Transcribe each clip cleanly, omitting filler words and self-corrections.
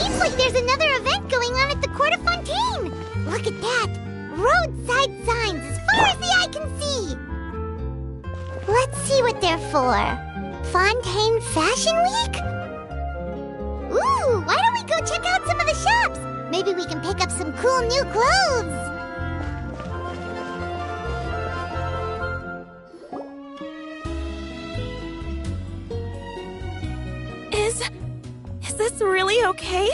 Seems like there's another event going on at the Court of Fontaine! Look at that! Roadside signs as far as the eye can see! Let's see what they're for. Fontaine Fashion Week? Ooh, why don't we go check out some of the shops? Maybe we can pick up some cool new clothes! Is this really okay?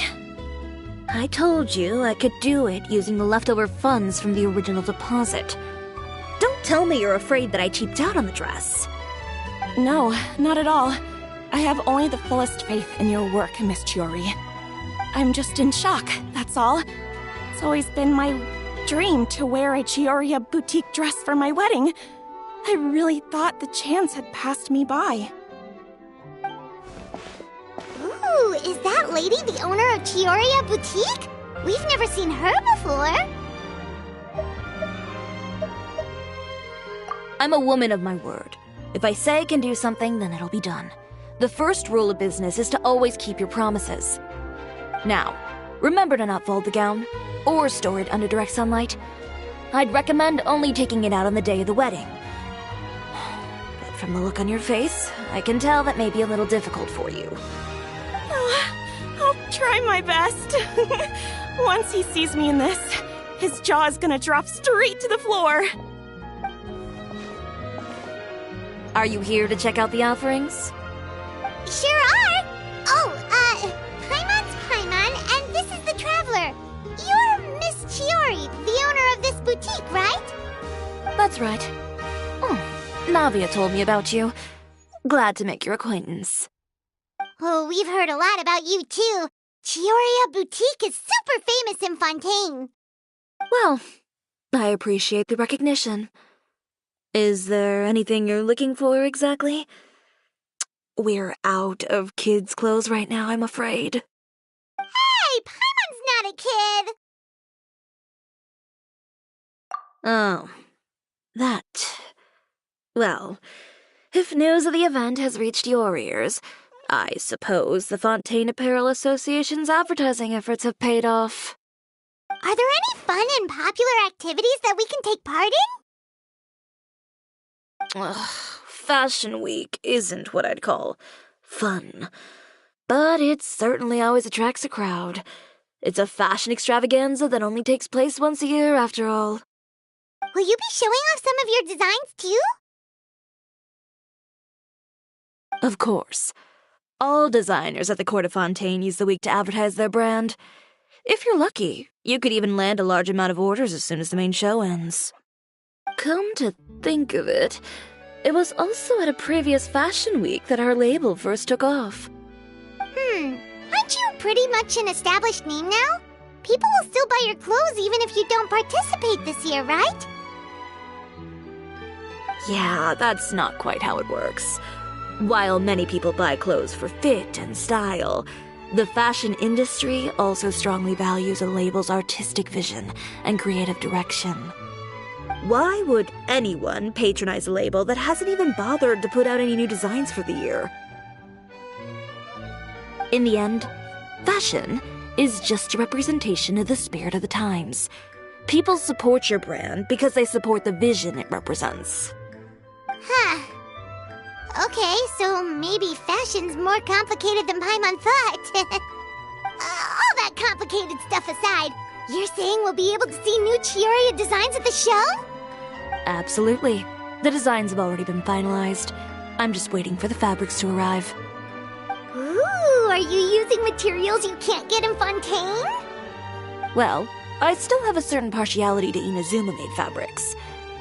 I told you I could do it using the leftover funds from the original deposit. Don't tell me you're afraid that I cheaped out on the dress. No, not at all. I have only the fullest faith in your work, Miss Chiori. I'm just in shock, that's all. It's always been my dream to wear a Chioria boutique dress for my wedding. I really thought the chance had passed me by. Ooh, is that lady the owner of Chioria Boutique? We've never seen her before. I'm a woman of my word. If I say I can do something, then it'll be done. The first rule of business is to always keep your promises. Now, remember to not fold the gown, or store it under direct sunlight. I'd recommend only taking it out on the day of the wedding. But from the look on your face, I can tell that may be a little difficult for you. I'll try my best. Once he sees me in this, his jaw is gonna drop straight to the floor. Are you here to check out the offerings? Sure are! Oh, Paimon's Paimon, and this is the Traveler. You're Miss Chiori, the owner of this boutique, right? That's right. Oh, Navia told me about you. Glad to make your acquaintance. Oh, we've heard a lot about you, too. Chioria Boutique is super famous in Fontaine. Well, I appreciate the recognition. Is there anything you're looking for exactly? We're out of kids' clothes right now, I'm afraid. Hey, Paimon's not a kid! Oh, that. Well, if news of the event has reached your ears, I suppose the Fontaine Apparel Association's advertising efforts have paid off. Are there any fun and popular activities that we can take part in? Ugh, Fashion Week isn't what I'd call fun. But it certainly always attracts a crowd. It's a fashion extravaganza that only takes place once a year, after all. Will you be showing off some of your designs, too? Of course. All designers at the Court of Fontaine use the week to advertise their brand. If you're lucky, you could even land a large amount of orders as soon as the main show ends. Come to think of it, it was also at a previous fashion week that our label first took off. Aren't you pretty much an established name now? People will still buy your clothes even if you don't participate this year, right? Yeah, that's not quite how it works. While many people buy clothes for fit and style, the fashion industry also strongly values a label's artistic vision and creative direction. Why would anyone patronize a label that hasn't even bothered to put out any new designs for the year? In the end, fashion is just a representation of the spirit of the times. People support your brand because they support the vision it represents. Huh. Okay, so maybe fashion's more complicated than Paimon thought. All that complicated stuff aside, you're saying we'll be able to see new Chioria designs at the show? Absolutely. The designs have already been finalized. I'm just waiting for the fabrics to arrive. Ooh, are you using materials you can't get in Fontaine? Well, I still have a certain partiality to Inazuma-made fabrics.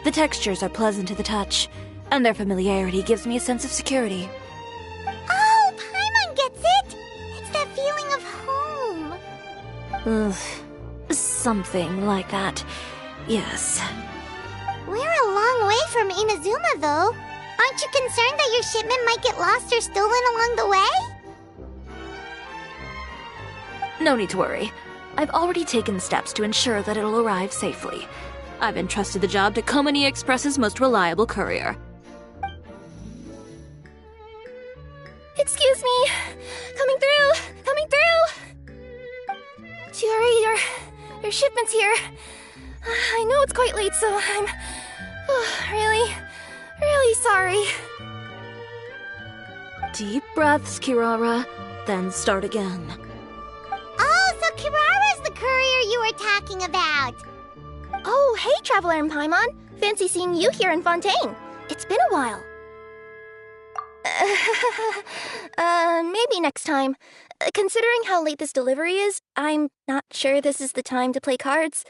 The textures are pleasant to the touch, and their familiarity gives me a sense of security. Oh, Paimon gets it! It's that feeling of home. Ugh, something like that. Yes. We're a long way from Inazuma, though. Aren't you concerned that your shipment might get lost or stolen along the way? No need to worry. I've already taken steps to ensure that it'll arrive safely. I've entrusted the job to Komani Express's most reliable courier. Excuse me! Coming through! Coming through! Chiori, your shipment's here. I know it's quite late, so I'm really sorry. Deep breaths, Kirara, then start again. Oh, so Kirara's the courier you were talking about. Oh, hey, Traveler and Paimon. Fancy seeing you here in Fontaine. It's been a while. Maybe next time. Considering how late this delivery is, I'm not sure this is the time to play cards.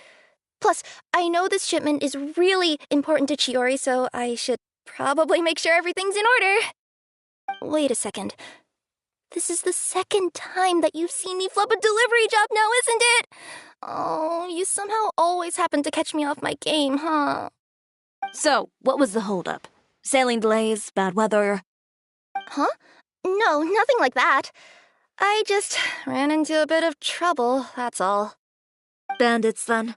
Plus, I know this shipment is really important to Chiori, so I should probably make sure everything's in order. Wait a second. This is the second time that you've seen me flub a delivery job now, isn't it? Oh, you somehow always happen to catch me off my game, huh? So, what was the holdup? Sailing delays, bad weather? Huh? No, nothing like that. I just ran into a bit of trouble, that's all. Bandits, then?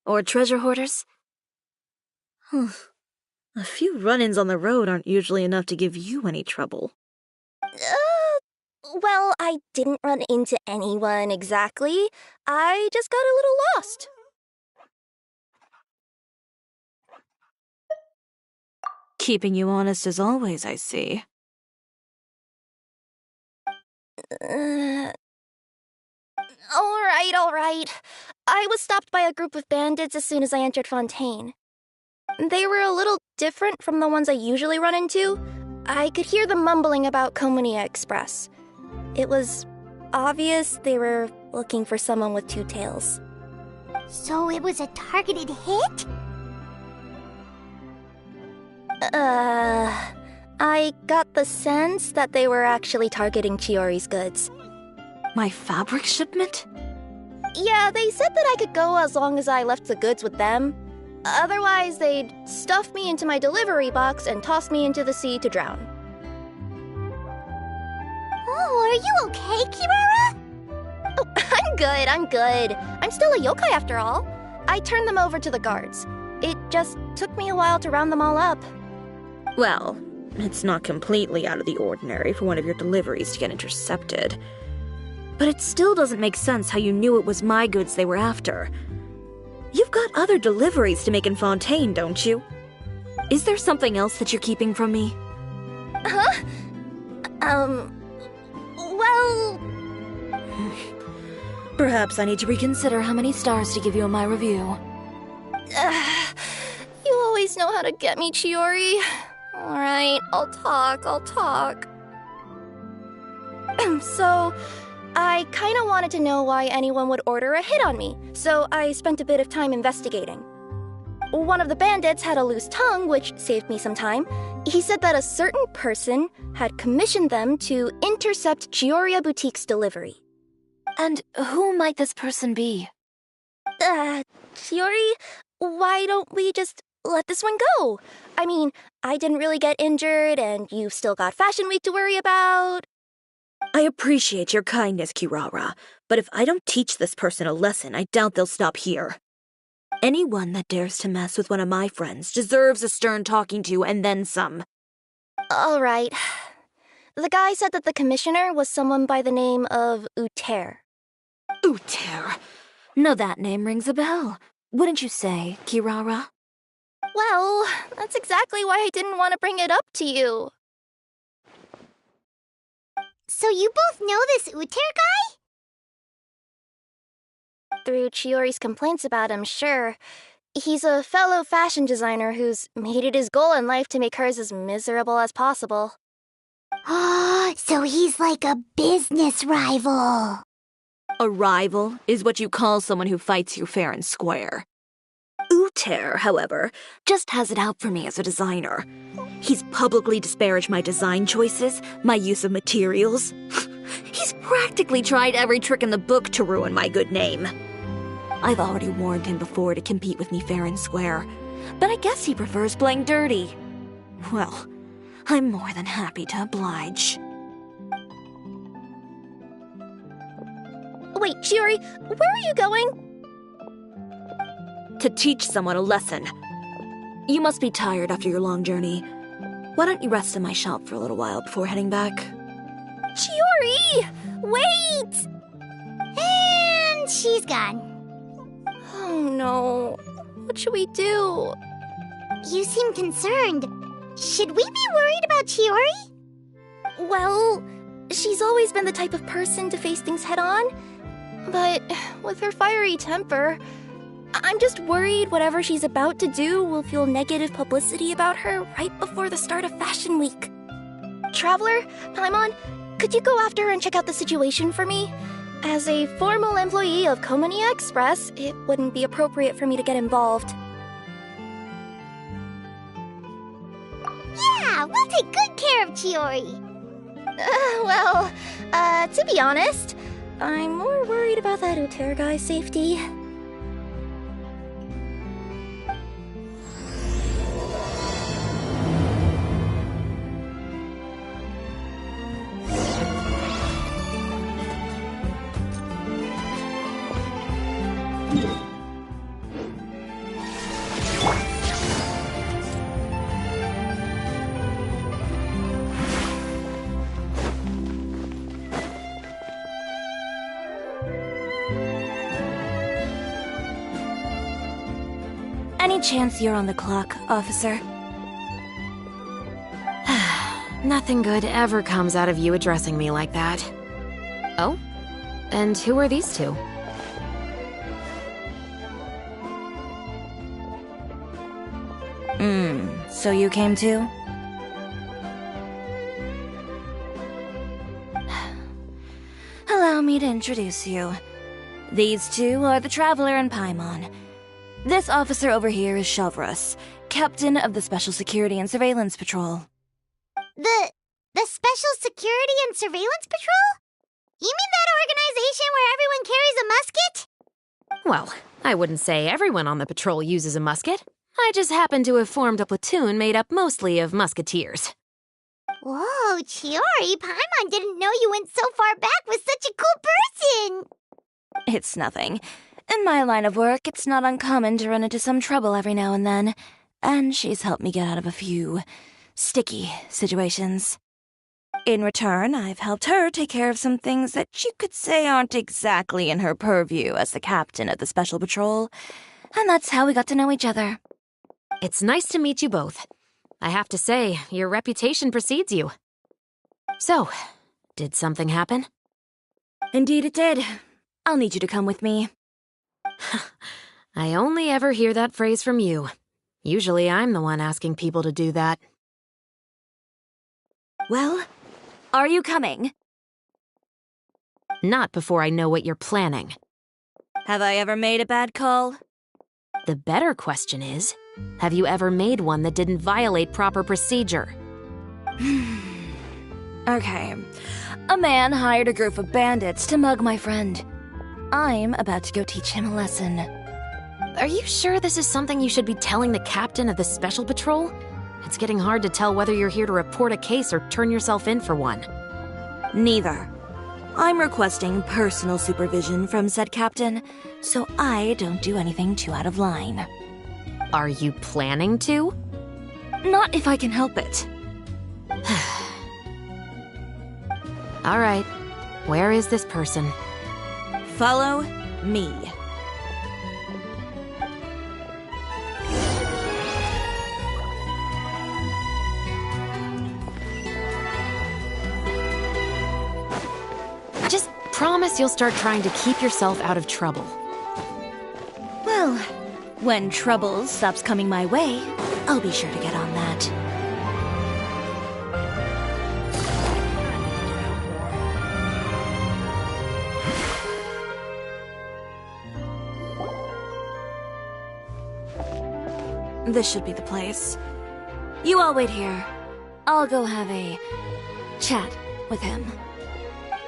Or treasure hoarders? A few run-ins on the road aren't usually enough to give you any trouble. Well, I didn't run into anyone exactly. I just got a little lost. Keeping you honest as always, I see. All right. I was stopped by a group of bandits as soon as I entered Fontaine. They were a little different from the ones I usually run into. I could hear them mumbling about Komunia Express. It was obvious they were looking for someone with two tails. So it was a targeted hit? I got the sense that they were actually targeting Chiori's goods. My fabric shipment? Yeah, they said that I could go as long as I left the goods with them. Otherwise, they'd stuff me into my delivery box and toss me into the sea to drown. Oh, are you okay, Kirara? Oh, I'm good. I'm still a yokai after all. I turned them over to the guards. It just took me a while to round them all up. Well, it's not completely out of the ordinary for one of your deliveries to get intercepted. But it still doesn't make sense how you knew it was my goods they were after. You've got other deliveries to make in Fontaine, don't you? Is there something else that you're keeping from me? Huh? Well... Perhaps I need to reconsider how many stars to give you in my review. You always know how to get me, Chiori. Alright, I'll talk. So, I kinda wanted to know why anyone would order a hit on me, so I spent a bit of time investigating. One of the bandits had a loose tongue, which saved me some time. He said that a certain person had commissioned them to intercept Chioria Boutique's delivery. And who might this person be? Chiori, why don't we just let this one go? I mean, I didn't really get injured, and you've still got Fashion Week to worry about. I appreciate your kindness, Kirara, but if I don't teach this person a lesson, I doubt they'll stop here. Anyone that dares to mess with one of my friends deserves a stern talking to and then some. All right. The guy said that the commissioner was someone by the name of Uter. Uter. No, that name rings a bell. Wouldn't you say, Kirara? Well, that's exactly why I didn't want to bring it up to you. So you both know this Uter guy? Through Chiori's complaints about him, sure. He's a fellow fashion designer who's made it his goal in life to make hers as miserable as possible. So he's like a business rival. A rival is what you call someone who fights you fair and square. Uter, however, just has it out for me as a designer. He's publicly disparaged my design choices, my use of materials. He's practically tried every trick in the book to ruin my good name. I've already warned him before to compete with me fair and square, but I guess he prefers playing dirty. Well, I'm more than happy to oblige. Wait, Chiori, where are you going? To teach someone a lesson. You must be tired after your long journey. Why don't you rest in my shop for a little while before heading back? Chiori! Wait! And since she's gone. Oh no. What should we do? You seem concerned. Should we be worried about Chiori? Well, she's always been the type of person to face things head on. But with her fiery temper, I'm just worried whatever she's about to do will fuel negative publicity about her right before the start of Fashion Week. Traveler, Paimon, could you go after her and check out the situation for me? As a formal employee of Komania Express, it wouldn't be appropriate for me to get involved. Yeah, we'll take good care of Chiori. To be honest, I'm more worried about that Uter guy's safety. Any chance you're on the clock, officer? Nothing good ever comes out of you addressing me like that. Oh? And who are these two? So you came too? Allow me to introduce you. These two are the Traveler and Paimon. This officer over here is Shavras, captain of the Special Security and Surveillance Patrol. The Special Security and Surveillance Patrol? You mean that organization where everyone carries a musket? Well, I wouldn't say everyone on the patrol uses a musket. I just happen to have formed a platoon made up mostly of musketeers. Whoa, Chiori, Paimon didn't know you went so far back with such a cool person! It's nothing. In my line of work, it's not uncommon to run into some trouble every now and then, and she's helped me get out of a few sticky situations. In return, I've helped her take care of some things that you could say aren't exactly in her purview as the captain of the Special Patrol, and that's how we got to know each other. It's nice to meet you both. I have to say, your reputation precedes you. So, did something happen? Indeed it did. I'll need you to come with me. I only ever hear that phrase from you. Usually I'm the one asking people to do that. Well, are you coming? Not before I know what you're planning. Have I ever made a bad call? The better question is, have you ever made one that didn't violate proper procedure? Okay. A man hired a group of bandits to mug my friend. I'm about to go teach him a lesson. Are you sure this is something you should be telling the captain of the Special Patrol? It's getting hard to tell whether you're here to report a case or turn yourself in for one. Neither. I'm requesting personal supervision from said captain, so I don't do anything too out of line. Are you planning to? Not if I can help it. All right. Where is this person? Follow me. Just promise you'll start trying to keep yourself out of trouble. Well, when trouble stops coming my way, I'll be sure to get on that. This should be the place. You all wait here. I'll go have a chat with him.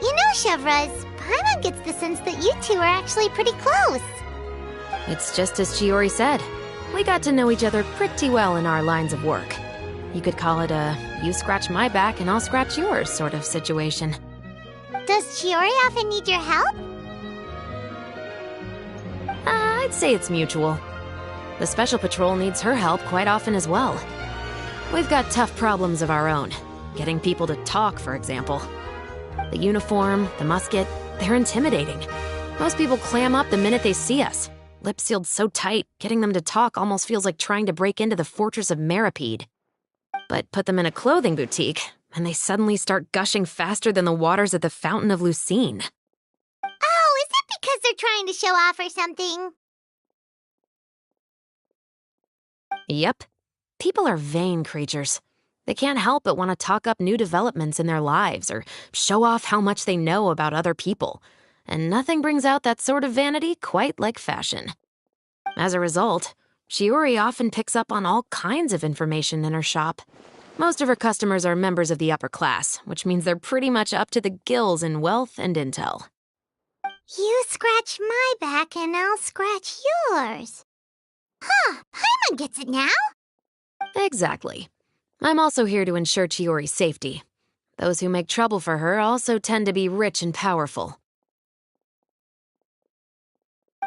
You know, Chevraz, Paimon gets the sense that you two are actually pretty close. It's just as Chiori said. We got to know each other pretty well in our lines of work. You could call it a you scratch my back and I'll scratch yours sort of situation. Does Chiori often need your help? I'd say it's mutual. The Special Patrol needs her help quite often as well. We've got tough problems of our own. Getting people to talk, for example. The uniform, the musket, they're intimidating. Most people clam up the minute they see us. Lips sealed so tight, getting them to talk almost feels like trying to break into the fortress of Meripede. But put them in a clothing boutique, and they suddenly start gushing faster than the waters at the Fountain of Lucine. Oh, is it because they're trying to show off or something? Yep. People are vain creatures. They can't help but want to talk up new developments in their lives or show off how much they know about other people. And nothing brings out that sort of vanity quite like fashion. As a result, Shiori often picks up on all kinds of information in her shop. Most of her customers are members of the upper class, which means they're pretty much up to the gills in wealth and intel. You scratch my back and I'll scratch yours. Huh, Paimon gets it now? Exactly. I'm also here to ensure Chiori's safety. Those who make trouble for her also tend to be rich and powerful.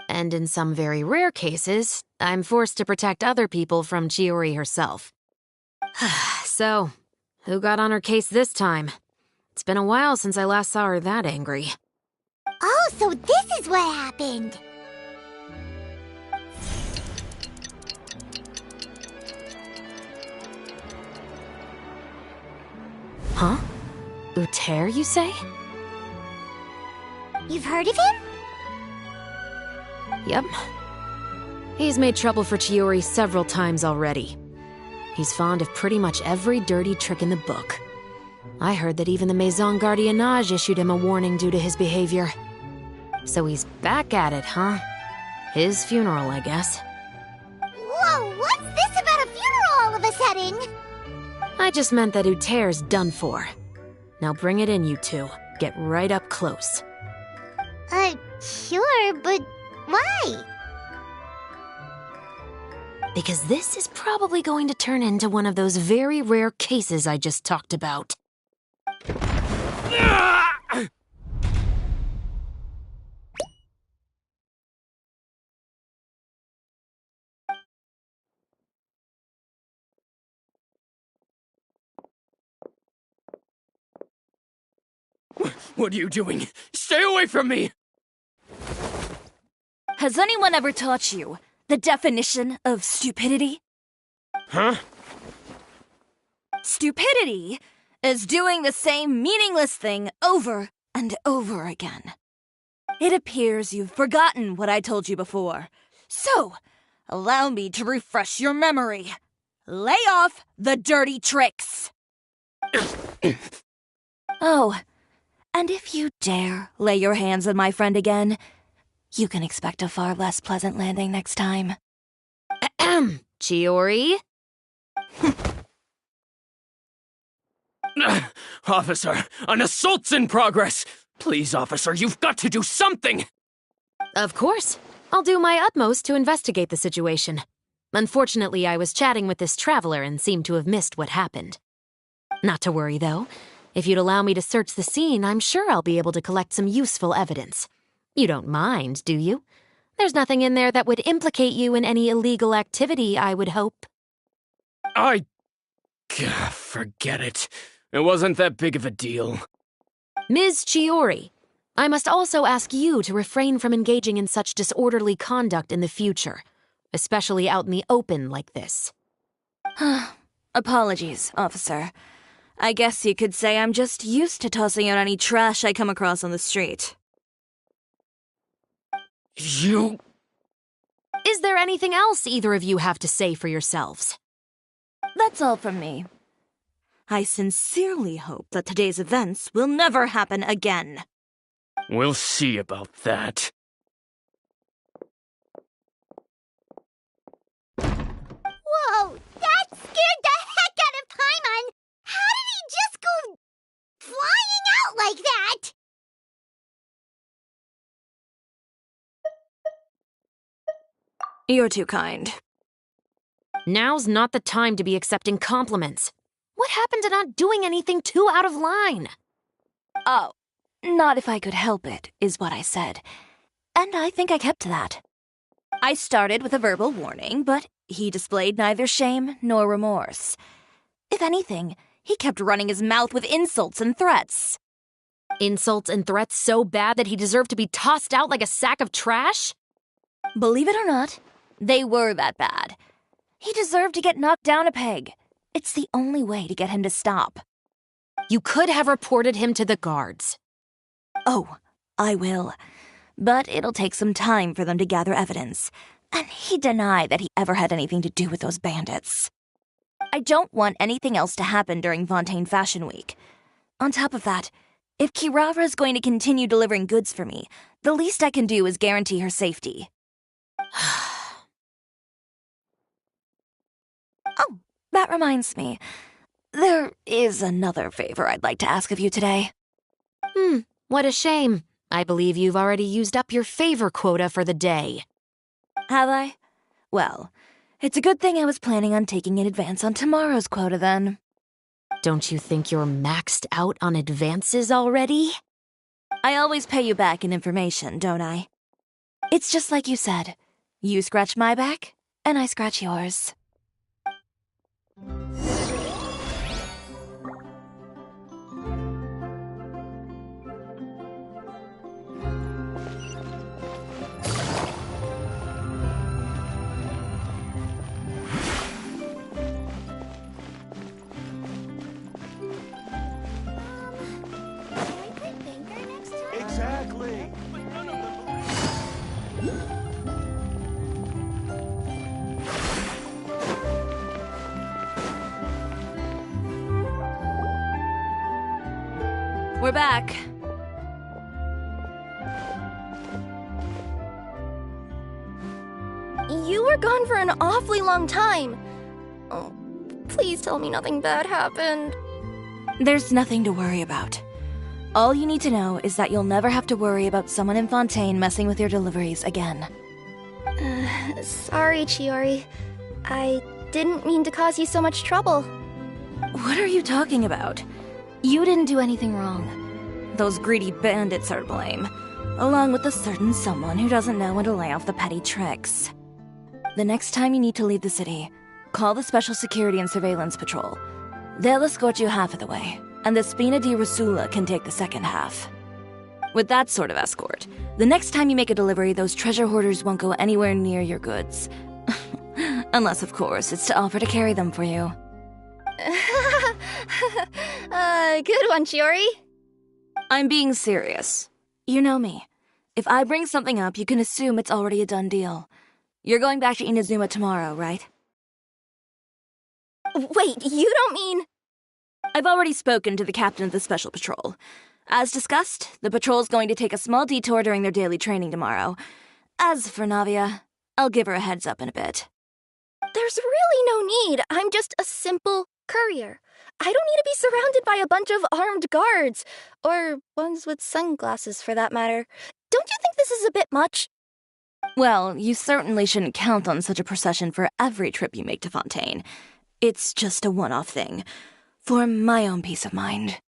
And in some very rare cases, I'm forced to protect other people from Chiori herself. So, who got on her case this time? It's been a while since I last saw her that angry. Oh, so this is what happened. Huh? Uter, you say? You've heard of him? Yep. He's made trouble for Chiori several times already. He's fond of pretty much every dirty trick in the book. I heard that even the Maison Gardiennage issued him a warning due to his behavior. So he's back at it, huh? His funeral, I guess. Whoa, what's this about a funeral all of a sudden? I just meant that Uter's done for. Now bring it in, you two. Get right up close. Sure, but why? Because this is probably going to turn into one of those very rare cases I just talked about. What are you doing? Stay away from me! Has anyone ever taught you the definition of stupidity? Huh? Stupidity is doing the same meaningless thing over and over again. It appears you've forgotten what I told you before. So, allow me to refresh your memory. Lay off the dirty tricks. Oh, and if you dare lay your hands on my friend again, you can expect a far less pleasant landing next time. Chiori? Officer, an assault's in progress! Please, officer, you've got to do something! Of course. I'll do my utmost to investigate the situation. Unfortunately, I was chatting with this traveler and seemed to have missed what happened. Not to worry, though. If you'd allow me to search the scene, I'm sure I'll be able to collect some useful evidence. You don't mind, do you? There's nothing in there that would implicate you in any illegal activity, I would hope. Forget it. It wasn't that big of a deal. Ms. Chiori, I must also ask you to refrain from engaging in such disorderly conduct in the future, especially out in the open like this. Apologies, officer. I guess you could say I'm just used to tossing out any trash I come across on the street. You... Is there anything else either of you have to say for yourselves? That's all from me. I sincerely hope that today's events will never happen again. We'll see about that. Whoa, that scared the heck out of Paimon! How did he just go flying out like that? You're too kind. Now's not the time to be accepting compliments. What happened to not doing anything too out of line? Oh, not if I could help it, is what I said. And I think I kept to that. I started with a verbal warning, but he displayed neither shame nor remorse. If anything, he kept running his mouth with insults and threats. Insults and threats so bad that he deserved to be tossed out like a sack of trash? Believe it or not, they were that bad. He deserved to get knocked down a peg. It's the only way to get him to stop. You could have reported him to the guards. Oh, I will. But it'll take some time for them to gather evidence. And he denied that he ever had anything to do with those bandits. I don't want anything else to happen during Fontaine Fashion Week. On top of that, if Kirara is going to continue delivering goods for me, the least I can do is guarantee her safety. Oh, that reminds me. There is another favor I'd like to ask of you today. What a shame. I believe you've already used up your favor quota for the day. Have I? Well, it's a good thing I was planning on taking an advance on tomorrow's quota then. Don't you think you're maxed out on advances already? I always pay you back in information, don't I? It's just like you said. You scratch my back, and I scratch yours. Exactly. We're back. You were gone for an awfully long time. Oh, please tell me nothing bad happened. There's nothing to worry about. All you need to know is that you'll never have to worry about someone in Fontaine messing with your deliveries again. Sorry, Chiori. I didn't mean to cause you so much trouble. What are you talking about? You didn't do anything wrong. Those greedy bandits are to blame, along with a certain someone who doesn't know when to lay off the petty tricks. The next time you need to leave the city, call the Special Security and Surveillance Patrol. They'll escort you half of the way, and the Spina di Rosula can take the second half. With that sort of escort, the next time you make a delivery, those treasure hoarders won't go anywhere near your goods. Unless, of course, it's to offer to carry them for you. Good one, Chiori. I'm being serious. You know me. If I bring something up, you can assume it's already a done deal. You're going back to Inazuma tomorrow, right? Wait, you don't mean... I've already spoken to the captain of the Special Patrol. As discussed, the patrol's going to take a small detour during their daily training tomorrow. As for Navia, I'll give her a heads up in a bit. There's really no need. I'm just a simple courier. I don't need to be surrounded by a bunch of armed guards. Or ones with sunglasses, for that matter. Don't you think this is a bit much? Well, you certainly shouldn't count on such a procession for every trip you make to Fontaine. It's just a one-off thing. For my own peace of mind.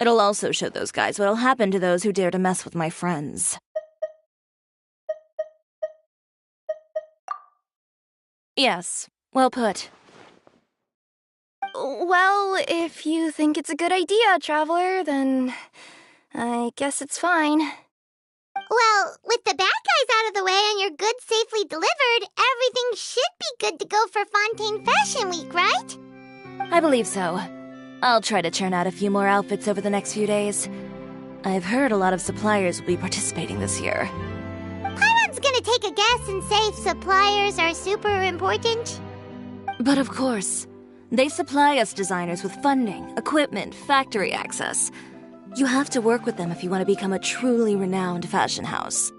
It'll also show those guys what'll happen to those who dare to mess with my friends. Yes, well put. Well, if you think it's a good idea, Traveler, then I guess it's fine. Well, with the bad guys out of the way and your goods safely delivered, everything should be good to go for Fontaine Fashion Week, right? I believe so. I'll try to churn out a few more outfits over the next few days. I've heard a lot of suppliers will be participating this year. Paimon's gonna take a guess and say suppliers are super important. But of course, they supply us designers with funding, equipment, factory access. You have to work with them if you want to become a truly renowned fashion house.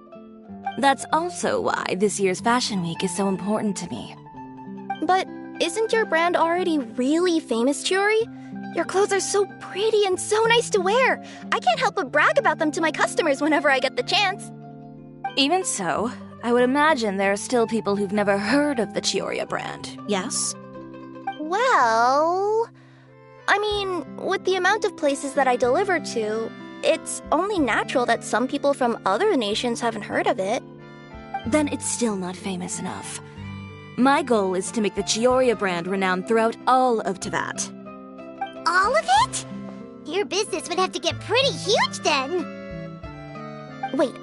That's also why this year's Fashion Week is so important to me. But isn't your brand already really famous, Chiori? Your clothes are so pretty and so nice to wear. I can't help but brag about them to my customers whenever I get the chance. Even so, I would imagine there are still people who've never heard of the Chiori brand, yes? Well... I mean, with the amount of places that I deliver to, it's only natural that some people from other nations haven't heard of it. Then it's still not famous enough. My goal is to make the Chiori brand renowned throughout all of Teyvat. All of it? Your business would have to get pretty huge then. Wait,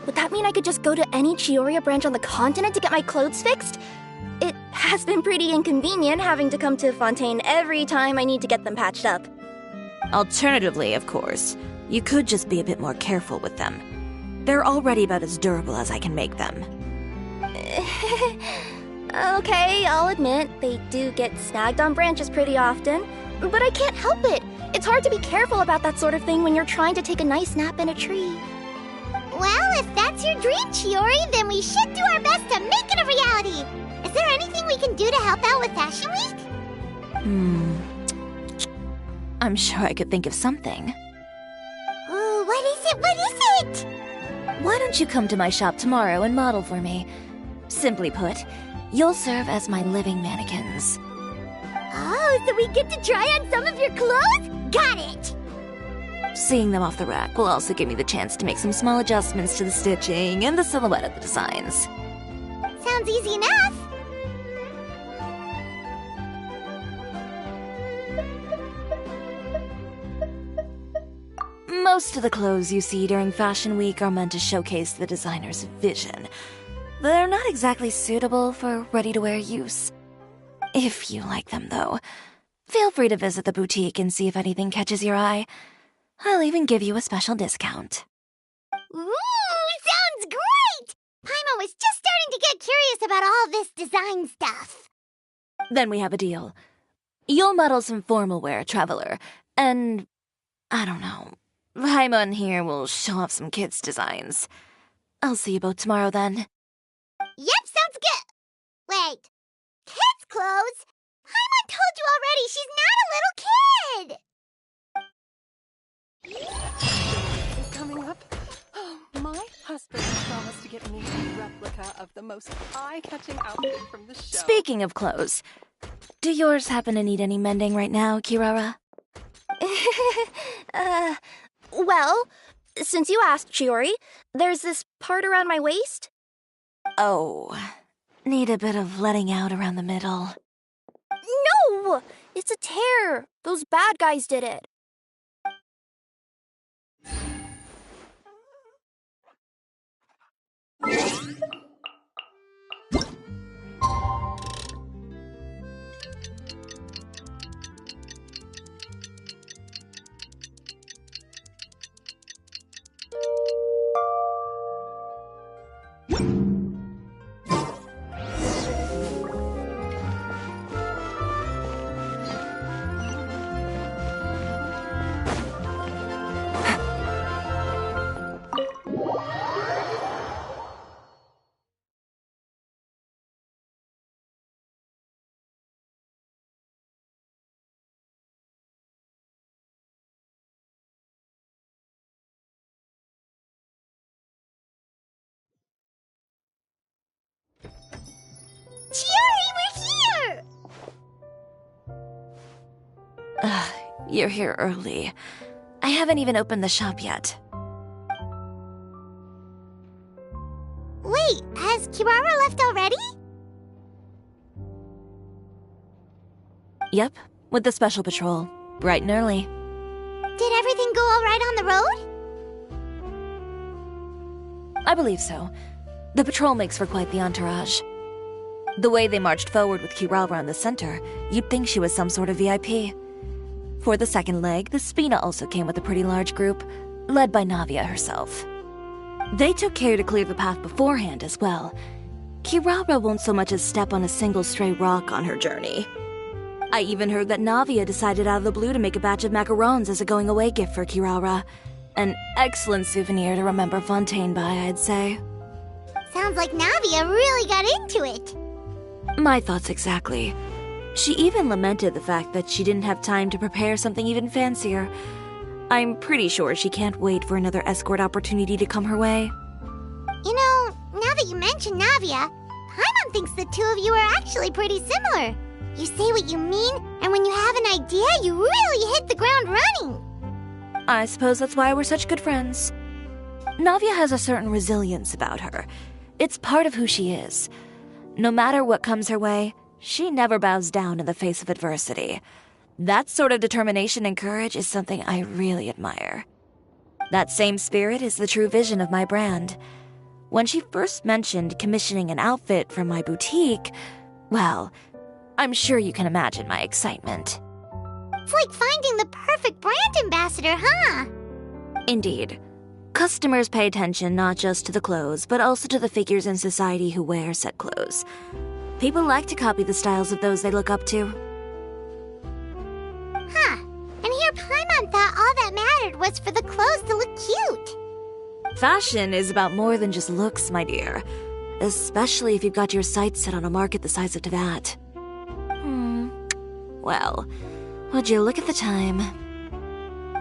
would that mean I could just go to any Chioria branch on the continent to get my clothes fixed? It has been pretty inconvenient having to come to Fontaine every time I need to get them patched up. Alternatively, of course, you could just be a bit more careful with them. They're already about as durable as I can make them. Okay, I'll admit, they do get snagged on branches pretty often, but I can't help it. It's hard to be careful about that sort of thing when you're trying to take a nice nap in a tree. Well, if that's your dream, Chiori, then we should do our best to make it a reality. Is there anything we can do to help out with Fashion Week? I'm sure I could think of something. Oh, what is it? What is it? Why don't you come to my shop tomorrow and model for me? Simply put, you'll serve as my living mannequins. Oh, so we get to try on some of your clothes? Got it! Seeing them off the rack will also give me the chance to make some small adjustments to the stitching and the silhouette of the designs. Sounds easy enough. Most of the clothes you see during Fashion Week are meant to showcase the designer's vision. They're not exactly suitable for ready-to-wear use. If you like them, though, feel free to visit the boutique and see if anything catches your eye. I'll even give you a special discount. Ooh, sounds great! Paimon was just starting to get curious about all this design stuff. Then we have a deal. You'll model some formal wear, Traveler, and I don't know. Paimon here will show off some kids' designs. I'll see you both tomorrow then. Yep, sounds good. Wait, kids' clothes? Paimon told you already she's not a little kid. Is coming up. Oh, my husband promised to get me a replica of the most eye-catching outfit from the show. Speaking of clothes, do yours happen to need any mending right now, Kirara? Well, since you asked, Chiori, there's this part around my waist. Oh, need a bit of letting out around the middle. No! It's a tear. Those bad guys did it. Chiori, we're here! You're here early. I haven't even opened the shop yet. Wait, has Kirara left already? Yep, with the special patrol. Bright and early. Did everything go all right on the road? I believe so. The patrol makes for quite the entourage. The way they marched forward with Kirara in the center, you'd think she was some sort of VIP. For the second leg, the Spina also came with a pretty large group, led by Navia herself. They took care to clear the path beforehand as well. Kirara won't so much as step on a single stray rock on her journey. I even heard that Navia decided out of the blue to make a batch of macarons as a going-away gift for Kirara. An excellent souvenir to remember Fontaine by, I'd say. Sounds like Navia really got into it. My thoughts exactly. She even lamented the fact that she didn't have time to prepare something even fancier. I'm pretty sure she can't wait for another escort opportunity to come her way. You know, now that you mention Navia, Paimon thinks the two of you are actually pretty similar. You say what you mean, and when you have an idea, you really hit the ground running. I suppose that's why we're such good friends. Navia has a certain resilience about her. It's part of who she is. No matter what comes her way, she never bows down in the face of adversity. That sort of determination and courage is something I really admire. That same spirit is the true vision of my brand. When she first mentioned commissioning an outfit from my boutique, well, I'm sure you can imagine my excitement. It's like finding the perfect brand ambassador, huh? Indeed. Customers pay attention not just to the clothes, but also to the figures in society who wear said clothes. People like to copy the styles of those they look up to. Huh. And here Paimon thought all that mattered was for the clothes to look cute. Fashion is about more than just looks, my dear. Especially if you've got your sights set on a market the size of Teyvat. Well, would you look at the time?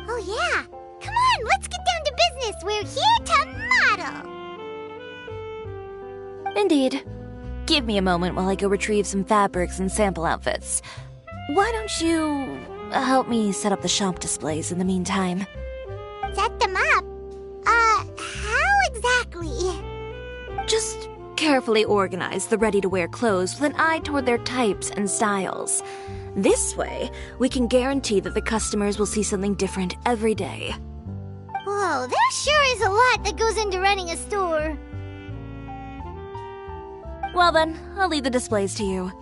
Oh yeah. Come on, let's get down to business. We're here to model. Indeed. Give me a moment while I go retrieve some fabrics and sample outfits. Why don't you help me set up the shop displays in the meantime? Set them up? How exactly? Just carefully organize the ready-to-wear clothes with an eye toward their types and styles. This way, we can guarantee that the customers will see something different every day. Whoa, there sure is a lot that goes into running a store. Well then, I'll leave the displays to you.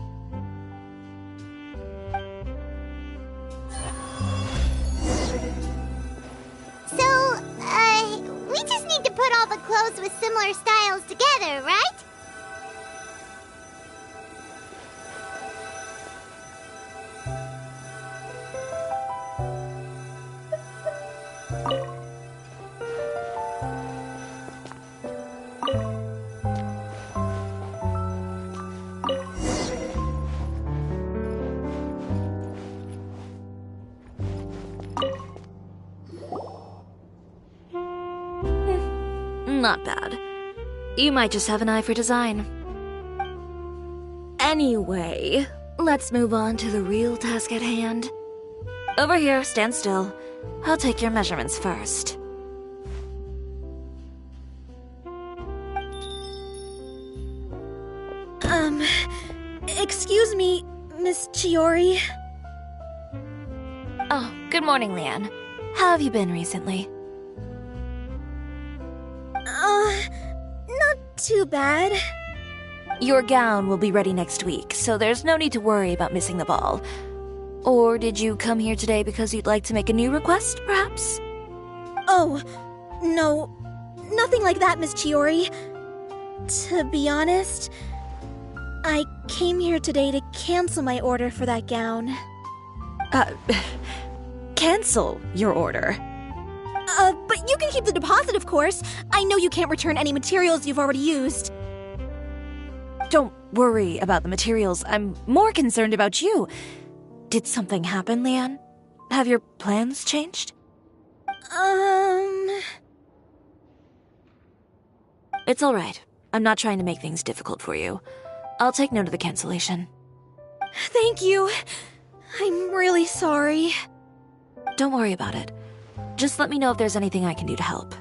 So, we just need to put all the clothes with similar styles together, right? Not bad. You might just have an eye for design. Anyway, let's move on to the real task at hand. Over here, stand still. I'll take your measurements first. Excuse me, Miss Chiori. Oh, good morning, Leanne. How have you been recently? Not too bad. Your gown will be ready next week, so there's no need to worry about missing the ball. Or did you come here today because you'd like to make a new request, perhaps? Oh, no. Nothing like that, Miss Chiori. To be honest, I came here today to cancel my order for that gown. Cancel your order? But you can keep the deposit, of course. I know you can't return any materials you've already used. Don't worry about the materials. I'm more concerned about you. Did something happen, Leanne? Have your plans changed? It's all right. I'm not trying to make things difficult for you. I'll take note of the cancellation. Thank you. I'm really sorry. Don't worry about it. Just let me know if there's anything I can do to help.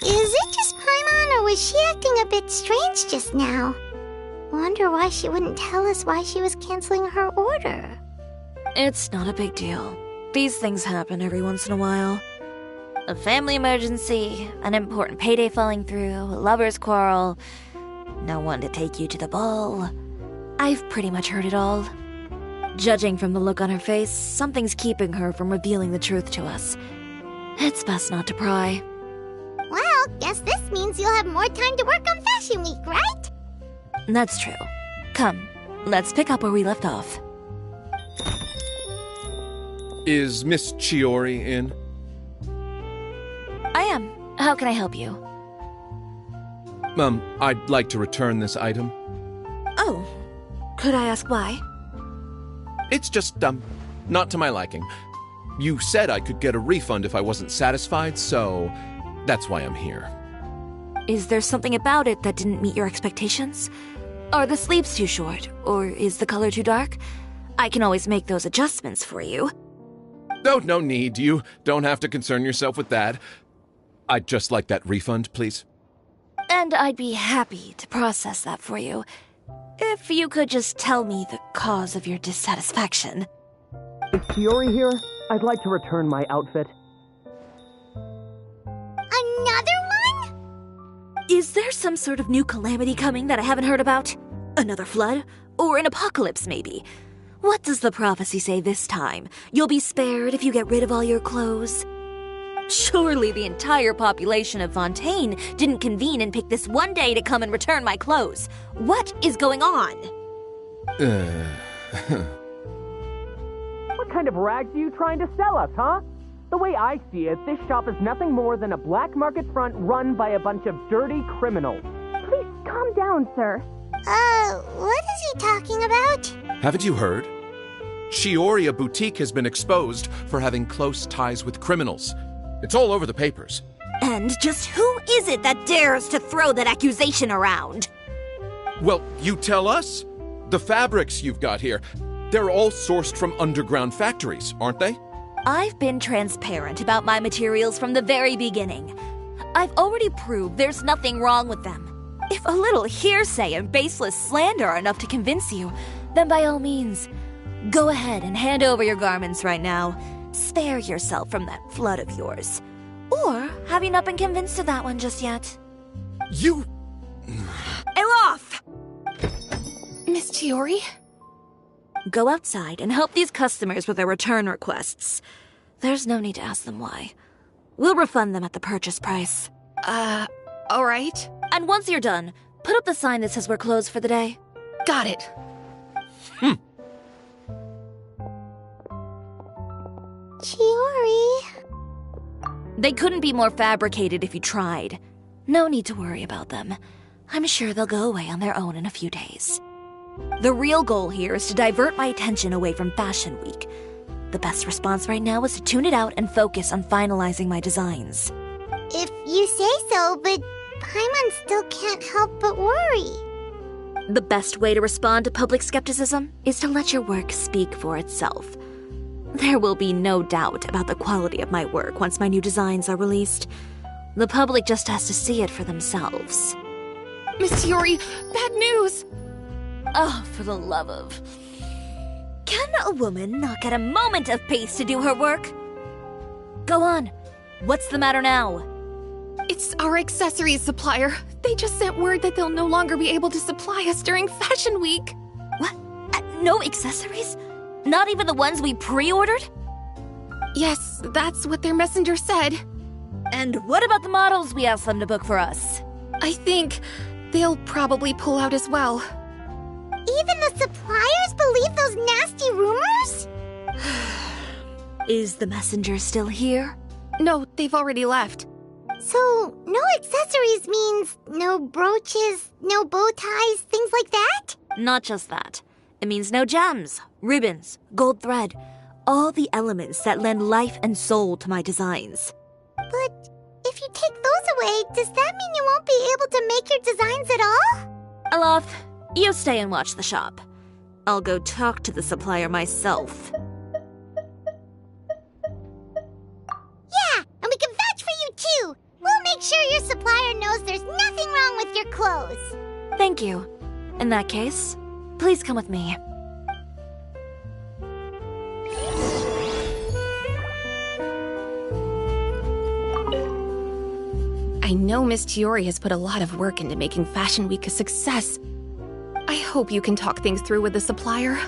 Is it just Paimon, or was she acting a bit strange just now? Wonder why she wouldn't tell us why she was canceling her order. It's not a big deal. These things happen every once in a while. A family emergency, an important payday falling through, a lover's quarrel, no one to take you to the ball. I've pretty much heard it all. Judging from the look on her face, something's keeping her from revealing the truth to us. It's best not to pry. Well, guess this means you'll have more time to work on Fashion Week, right? That's true. Come, let's pick up where we left off. Is Miss Chiori in? I am. How can I help you? I'd like to return this item. Oh, could I ask why? It's just, not to my liking. You said I could get a refund if I wasn't satisfied, so that's why I'm here. Is there something about it that didn't meet your expectations? Are the sleeves too short, or is the color too dark? I can always make those adjustments for you. Oh, no need. You don't have to concern yourself with that. I'd just like that refund, please. And I'd be happy to process that for you, if you could just tell me the cause of your dissatisfaction. It's Shiori here. I'd like to return my outfit. Another one? Is there some sort of new calamity coming that I haven't heard about? Another flood? Or an apocalypse, maybe? What does the prophecy say this time? You'll be spared if you get rid of all your clothes? Surely the entire population of Fontaine didn't convene and pick this one day to come and return my clothes. What is going on? What kind of rags are you trying to sell us, huh? The way I see it, this shop is nothing more than a black market front run by a bunch of dirty criminals. Please calm down, sir. What is he talking about? Haven't you heard? Shiori Boutique has been exposed for having close ties with criminals. It's all over the papers. And just who is it that dares to throw that accusation around? Well, you tell us. The fabrics you've got here, they're all sourced from underground factories, aren't they? I've been transparent about my materials from the very beginning. I've already proved there's nothing wrong with them. If a little hearsay and baseless slander are enough to convince you, then by all means, go ahead and hand over your garments right now. Spare yourself from that flood of yours. Or have you not been convinced of that one just yet? You... Elof! Miss Chiori? Go outside and help these customers with their return requests. There's no need to ask them why. We'll refund them at the purchase price. Alright. And once you're done, put up the sign that says we're closed for the day. Got it. Chiori. They couldn't be more fabricated if you tried. No need to worry about them. I'm sure they'll go away on their own in a few days. The real goal here is to divert my attention away from Fashion Week. The best response right now is to tune it out and focus on finalizing my designs. If you say so, but Paimon still can't help but worry. The best way to respond to public skepticism is to let your work speak for itself. There will be no doubt about the quality of my work once my new designs are released. The public just has to see it for themselves. Miss Chiori, bad news! Oh, for the love of... Can a woman not get a moment of peace to do her work? Go on. What's the matter now? It's our accessories supplier. They just sent word that they'll no longer be able to supply us during Fashion Week. What? No accessories? Not even the ones we pre-ordered? Yes, that's what their messenger said. And what about the models we asked them to book for us? I think they'll probably pull out as well. Even the suppliers believe those nasty rumors? Is the messenger still here? No, they've already left. So, no accessories means no brooches, no bow ties, things like that? Not just that. It means no gems, ribbons, gold thread, all the elements that lend life and soul to my designs. But if you take those away, does that mean you won't be able to make your designs at all? Alof, you stay and watch the shop. I'll go talk to the supplier myself. Yeah, and we can vouch for you too. We'll make sure your supplier knows there's nothing wrong with your clothes. Thank you. In that case, please come with me. I know Miss Chiori has put a lot of work into making Fashion Week a success. I hope you can talk things through with the supplier.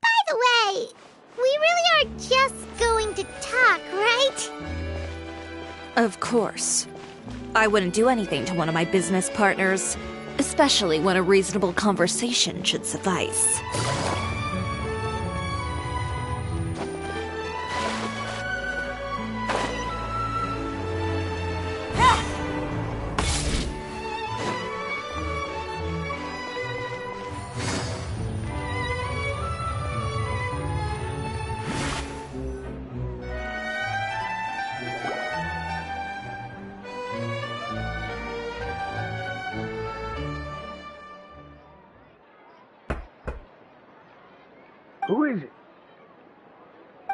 By the way, we really are just going to talk, right? Of course. I wouldn't do anything to one of my business partners, especially when a reasonable conversation should suffice. Who is it?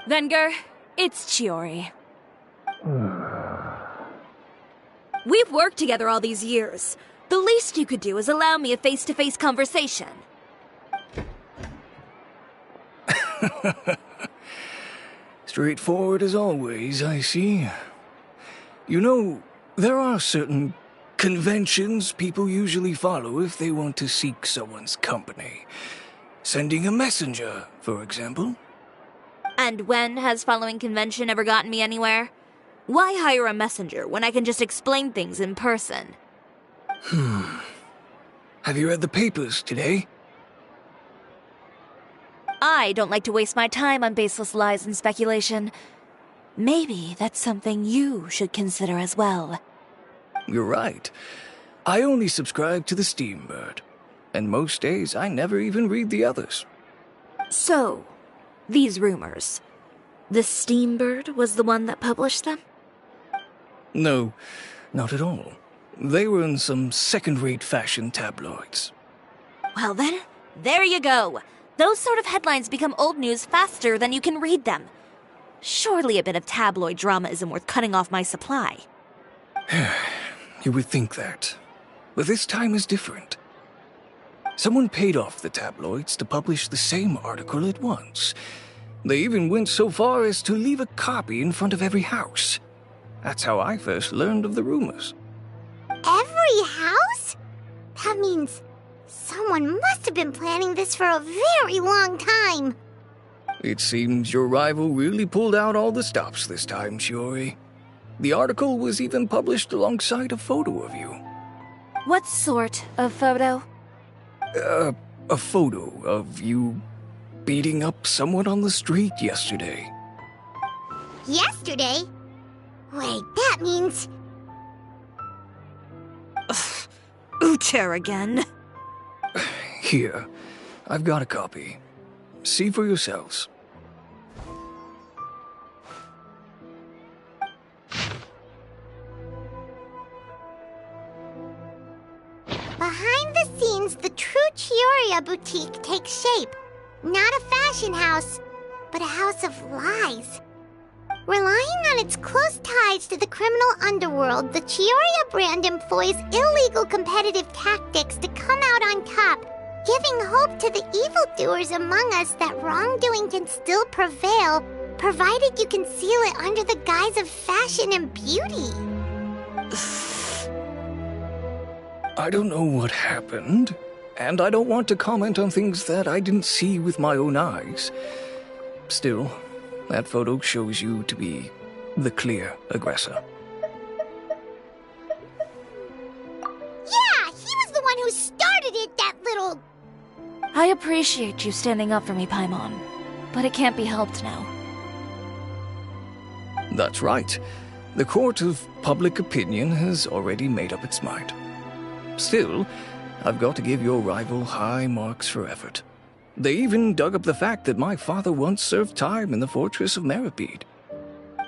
Venger, it's Chiori. We've worked together all these years. The least you could do is allow me a face-to-face conversation. Straightforward as always, I see. You know, there are certain conventions people usually follow if they want to seek someone's company. Sending a messenger, for example. And when has following convention ever gotten me anywhere? Why hire a messenger when I can just explain things in person? Have you read the papers today? I don't like to waste my time on baseless lies and speculation. Maybe that's something you should consider as well. You're right. I only subscribe to the Steambird. And most days I never even read the others. So, these rumors. The Steambird was the one that published them? No, not at all. They were in some second-rate fashion tabloids. Well then, there you go. Those sort of headlines become old news faster than you can read them. Surely a bit of tabloid drama isn't worth cutting off my supply. You would think that. But this time is different. Someone paid off the tabloids to publish the same article at once. They even went so far as to leave a copy in front of every house. That's how I first learned of the rumors. Every house? That means someone must have been planning this for a very long time. It seems your rival really pulled out all the stops this time, Shiori. The article was even published alongside a photo of you. What sort of photo? A photo of you beating up someone on the street yesterday. Yesterday? Wait, that means... Ucher again. Here, I've got a copy. See for yourselves. Behind the scenes, the true Chioria boutique takes shape. Not a fashion house, but a house of lies. Relying on its close ties to the criminal underworld, the Chioria brand employs illegal competitive tactics to come out on top, giving hope to the evildoers among us that wrongdoing can still prevail, provided you conceal it under the guise of fashion and beauty. I don't know what happened, and I don't want to comment on things that I didn't see with my own eyes. Still, that photo shows you to be the clear aggressor. Yeah, he was the one who started it, that little... I appreciate you standing up for me, Paimon, but it can't be helped now. That's right. The court of public opinion has already made up its mind. Still, I've got to give your rival high marks for effort. They even dug up the fact that my father once served time in the fortress of Meripede.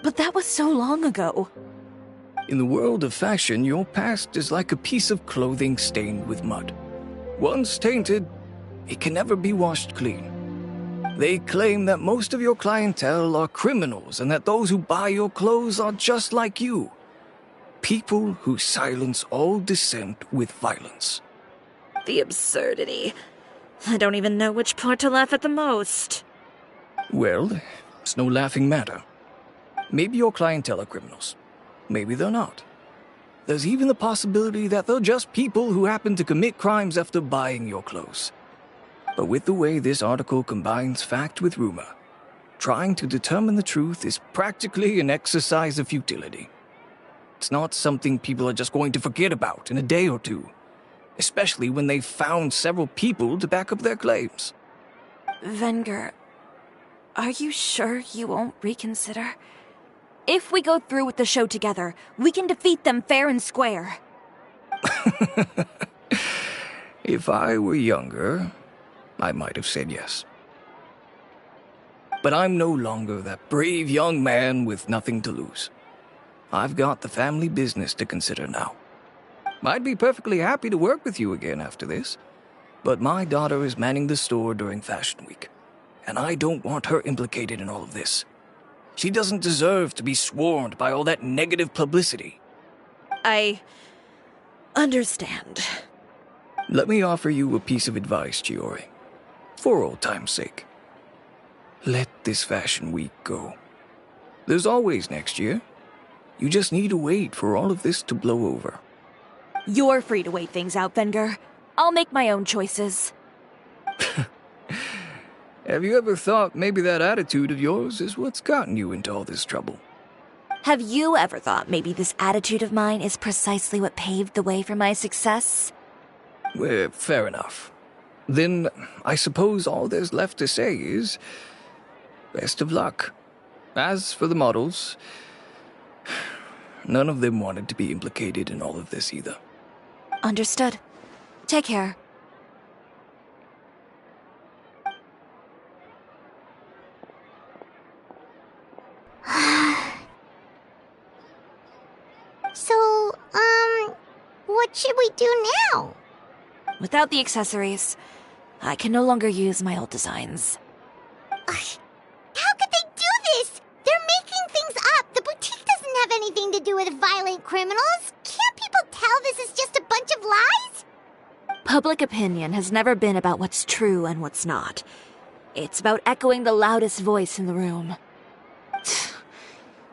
But that was so long ago. In the world of fashion, your past is like a piece of clothing stained with mud. Once tainted, it can never be washed clean. They claim that most of your clientele are criminals and that those who buy your clothes are just like you. People who silence all dissent with violence. The absurdity. I don't even know which part to laugh at the most. Well, it's no laughing matter. Maybe your clientele are criminals. Maybe they're not. There's even the possibility that they're just people who happen to commit crimes after buying your clothes. But with the way this article combines fact with rumor, trying to determine the truth is practically an exercise of futility. It's not something people are just going to forget about in a day or two, especially when they've found several people to back up their claims. Venger, are you sure you won't reconsider? If we go through with the show together, we can defeat them fair and square. If I were younger, I might have said yes. But I'm no longer that brave young man with nothing to lose. I've got the family business to consider now. I'd be perfectly happy to work with you again after this, but my daughter is manning the store during Fashion Week. and I don't want her implicated in all of this. She doesn't deserve to be swarmed by all that negative publicity. I understand. Let me offer you a piece of advice, Chiori. For old time's sake. Let this fashion week go. There's always next year. You just need to wait for all of this to blow over. You're free to wait things out, Venger. I'll make my own choices. Have you ever thought maybe that attitude of yours is what's gotten you into all this trouble? Have you ever thought maybe this attitude of mine is precisely what paved the way for my success? Well, fair enough. Then I suppose all there's left to say is, best of luck. As for the models, none of them wanted to be implicated in all of this either. Understood. Take care. So, what should we do now? Without the accessories, I can no longer use my old designs. How could they do this? They're making things up. The boutique doesn't have anything to do with violent criminals. Can't people tell this is just a bunch of lies? Public opinion has never been about what's true and what's not. It's about echoing the loudest voice in the room.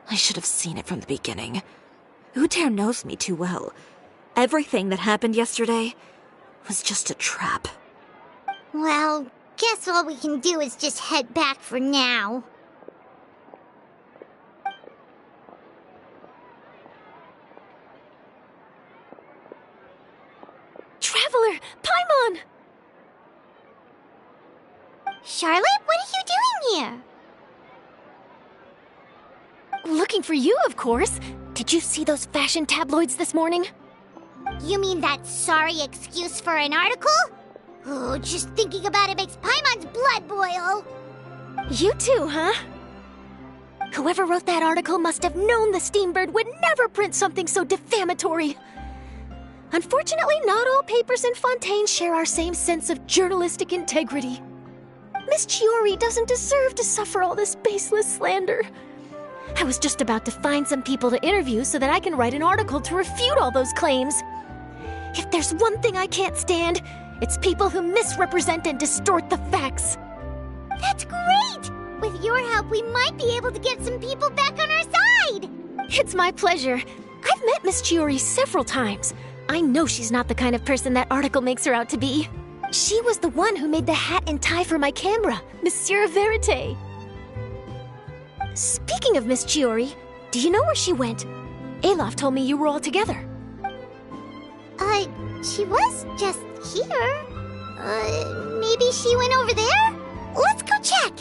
I should have seen it from the beginning. Uter knows me too well. Everything that happened yesterday was just a trap. Well, guess all we can do is just head back for now. Traveler! Paimon! Charlotte, what are you doing here? Looking for you, of course. Did you see those fashion tabloids this morning? You mean that sorry excuse for an article? Oh, just thinking about it makes Paimon's blood boil. You too, huh? Whoever wrote that article must have known the Steambird would never print something so defamatory. Unfortunately, not all papers in Fontaine share our same sense of journalistic integrity. Miss Chiori doesn't deserve to suffer all this baseless slander. I was just about to find some people to interview so that I can write an article to refute all those claims. If there's one thing I can't stand, it's people who misrepresent and distort the facts. That's great! With your help, we might be able to get some people back on our side! It's my pleasure. I've met Miss Chiori several times. I know she's not the kind of person that article makes her out to be. She was the one who made the hat and tie for my camera, Monsieur Verite. Speaking of Miss Chiori, do you know where she went? Alof told me you were all together. She was just here. Maybe she went over there? Let's go check!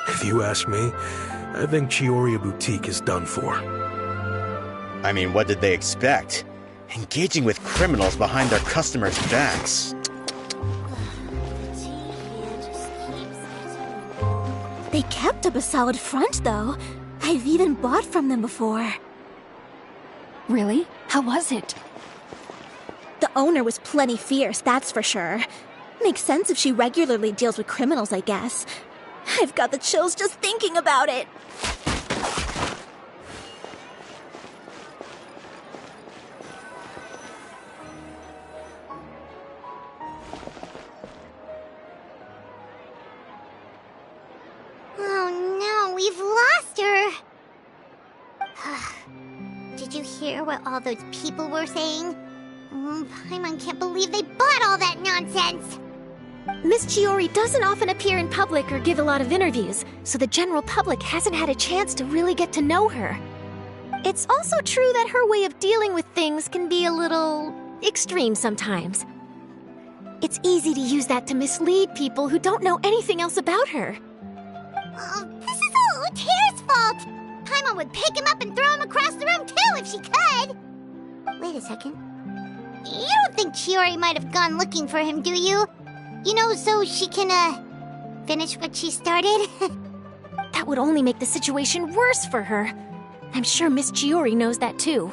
If you ask me, I think Chiori Boutique is done for. I mean, what did they expect? Engaging with criminals behind their customers' backs. They kept up a solid front, though. I've even bought from them before. Really? How was it? The owner was plenty fierce, that's for sure. Makes sense if she regularly deals with criminals, I guess. I've got the chills just thinking about it. Oh no, we've lost her! Did you hear what all those people were saying? Paimon can't believe they bought all that nonsense! Miss Chiori doesn't often appear in public or give a lot of interviews, so the general public hasn't had a chance to really get to know her. It's also true that her way of dealing with things can be a little extreme sometimes. It's easy to use that to mislead people who don't know anything else about her. This is all Uter's fault! Paimon would pick him up and throw him across the room too if she could! Wait a second. You don't think Chiori might have gone looking for him, do you? You know, so she can, finish what she started? That would only make the situation worse for her. I'm sure Miss Chiori knows that too.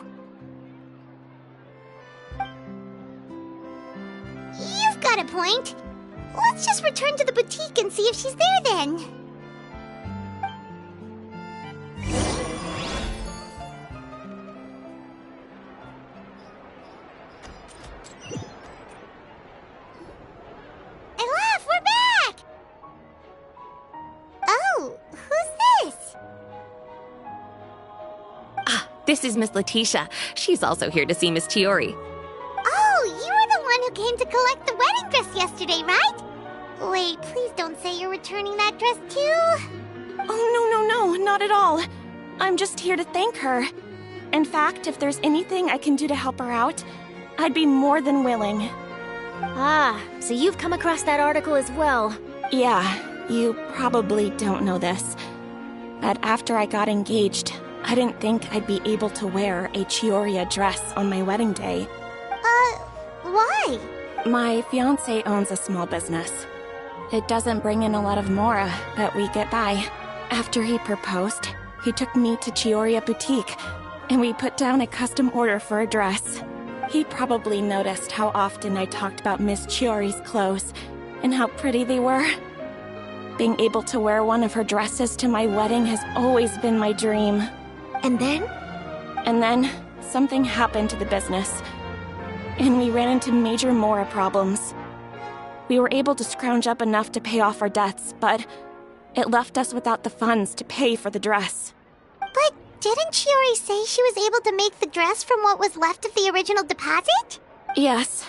You've gotta point. Let's just return to the boutique and see if she's there then. Elaf, we're back! Oh, who's this? This is Miss Letitia. She's also here to see Miss Chiori. Oh, you were the one who came to collect the wedding dress yesterday, right? Wait, please don't say you're returning that dress too. Oh, no, not at all. I'm just here to thank her. In fact, if there's anything I can do to help her out, I'd be more than willing. Ah, so you've come across that article as well. Yeah, you probably don't know this, but after I got engaged, I didn't think I'd be able to wear a Chioriya dress on my wedding day. Why? My fiancé owns a small business. It doesn't bring in a lot of mora, but we get by. After he proposed, he took me to Chioriya Boutique, and we put down a custom order for a dress. He probably noticed how often I talked about Miss Chiori's clothes, and how pretty they were. Being able to wear one of her dresses to my wedding has always been my dream. And then? And then, something happened to the business, and we ran into major mora problems. We were able to scrounge up enough to pay off our debts, but it left us without the funds to pay for the dress. But didn't Chiori say she was able to make the dress from what was left of the original deposit? Yes.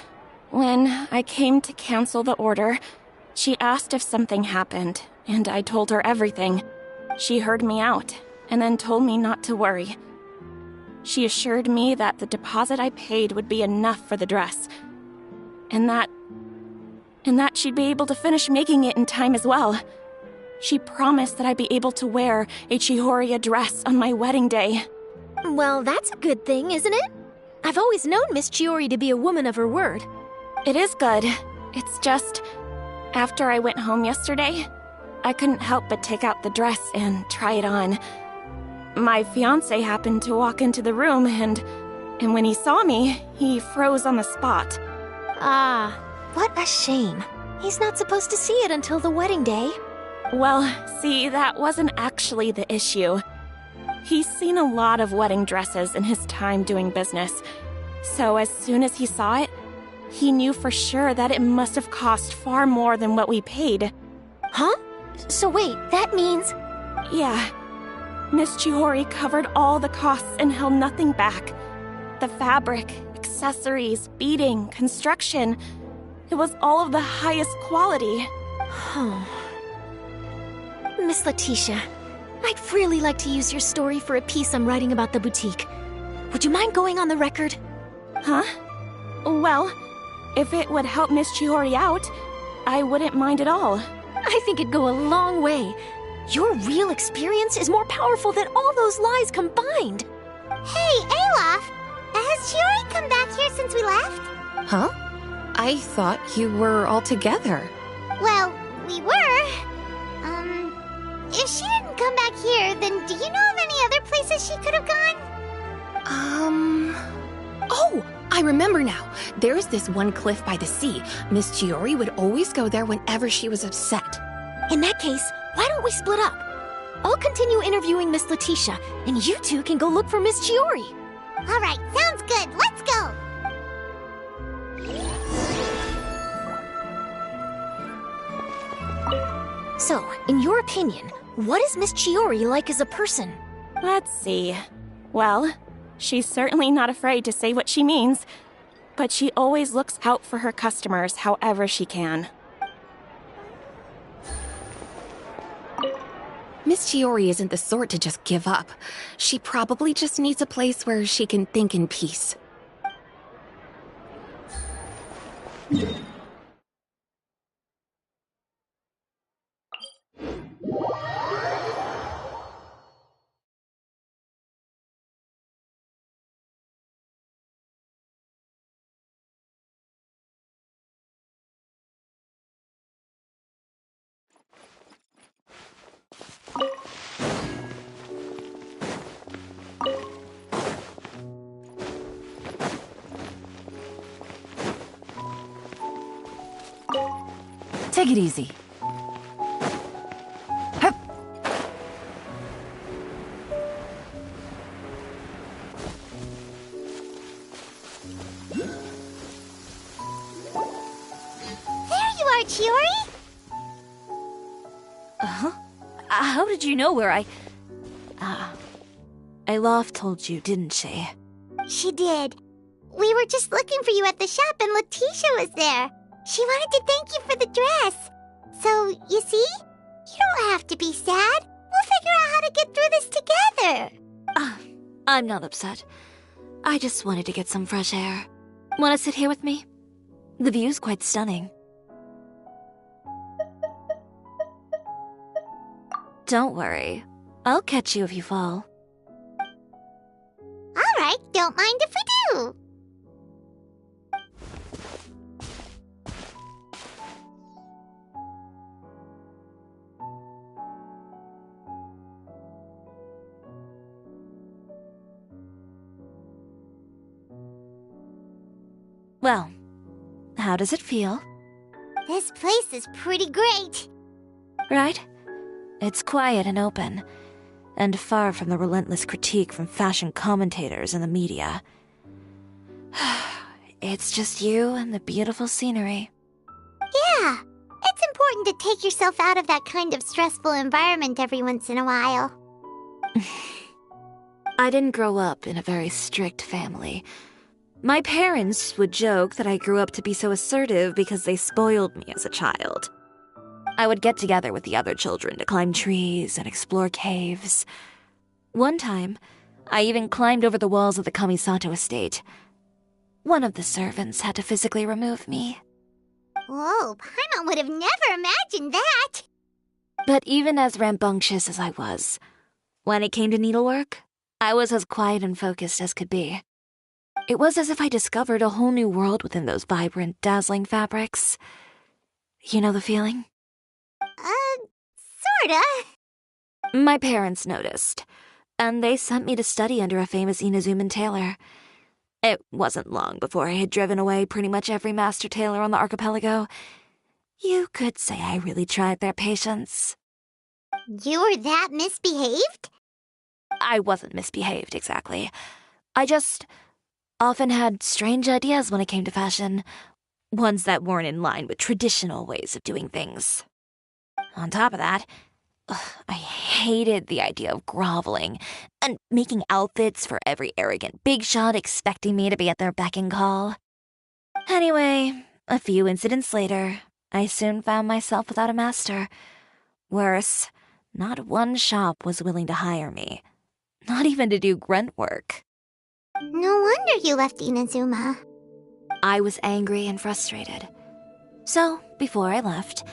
When I came to cancel the order, she asked if something happened, and I told her everything. She heard me out, and then told me not to worry. She assured me that the deposit I paid would be enough for the dress, and that she'd be able to finish making it in time as well. She promised that I'd be able to wear a Chioriya dress on my wedding day. Well, that's a good thing, isn't it? I've always known Miss Chiori to be a woman of her word. It is good. It's just, after I went home yesterday, I couldn't help but take out the dress and try it on. My fiancé happened to walk into the room, and when he saw me, he froze on the spot. Ah, what a shame. He's not supposed to see it until the wedding day. Well, see, that wasn't actually the issue. He's seen a lot of wedding dresses in his time doing business, so as soon as he saw it, he knew for sure that it must have cost far more than what we paid. Huh? So wait, that means... Yeah. Miss Chiori covered all the costs and held nothing back. The fabric, accessories, beading, construction... It was all of the highest quality. Miss Letitia, I'd really like to use your story for a piece I'm writing about the boutique. Would you mind going on the record? Huh? Well, if it would help Miss Chiori out, I wouldn't mind at all. I think it'd go a long way. Your real experience is more powerful than all those lies combined. Hey, Olaf! Has Chiori come back here since we left? Huh? I thought you were all together. Well, we were. If she didn't come back here, then do you know of any other places she could have gone? Oh, I remember now. There's this one cliff by the sea. Miss Chiori would always go there whenever she was upset. In that case, why don't we split up? I'll continue interviewing Miss Letitia, and you two can go look for Miss Chiori. All right, sounds good. Let's go. So, in your opinion, what is Miss Chiori like as a person? Let's see. Well, she's certainly not afraid to say what she means, but she always looks out for her customers however she can. Miss Chiori isn't the sort to just give up. She probably just needs a place where she can think in peace. Take it easy. Hup. There you are, Chiori! Uh-huh. How did you know where I... Alof told you, didn't she? She did. We were just looking for you at the shop and Letitia was there. She wanted to thank you for the dress. So, you see? You don't have to be sad. We'll figure out how to get through this together. I'm not upset. I just wanted to get some fresh air. Want to sit here with me? The view's quite stunning. Don't worry. I'll catch you if you fall. All right, don't mind if we do. Well, how does it feel? This place is pretty great. Right? It's quiet and open, and far from the relentless critique from fashion commentators and the media. It's just you and the beautiful scenery. Yeah, it's important to take yourself out of that kind of stressful environment every once in a while. I didn't grow up in a very strict family. My parents would joke that I grew up to be so assertive because they spoiled me as a child. I would get together with the other children to climb trees and explore caves. One time, I even climbed over the walls of the Kamisato estate. One of the servants had to physically remove me. Whoa, Paimon would have never imagined that! But even as rambunctious as I was, when it came to needlework, I was as quiet and focused as could be. It was as if I discovered a whole new world within those vibrant, dazzling fabrics. You know the feeling? Sorta. My parents noticed, and they sent me to study under a famous Inazuman tailor. It wasn't long before I had driven away pretty much every master tailor on the archipelago. You could say I really tried their patience. You were that misbehaved? I wasn't misbehaved, exactly. I just often had strange ideas when it came to fashion, ones that weren't in line with traditional ways of doing things. On top of that, I hated the idea of groveling and making outfits for every arrogant big shot expecting me to be at their beck and call. Anyway, a few incidents later, I soon found myself without a master. Worse, not one shop was willing to hire me, not even to do grunt work. No wonder you left Inazuma. I was angry and frustrated. So, before I left,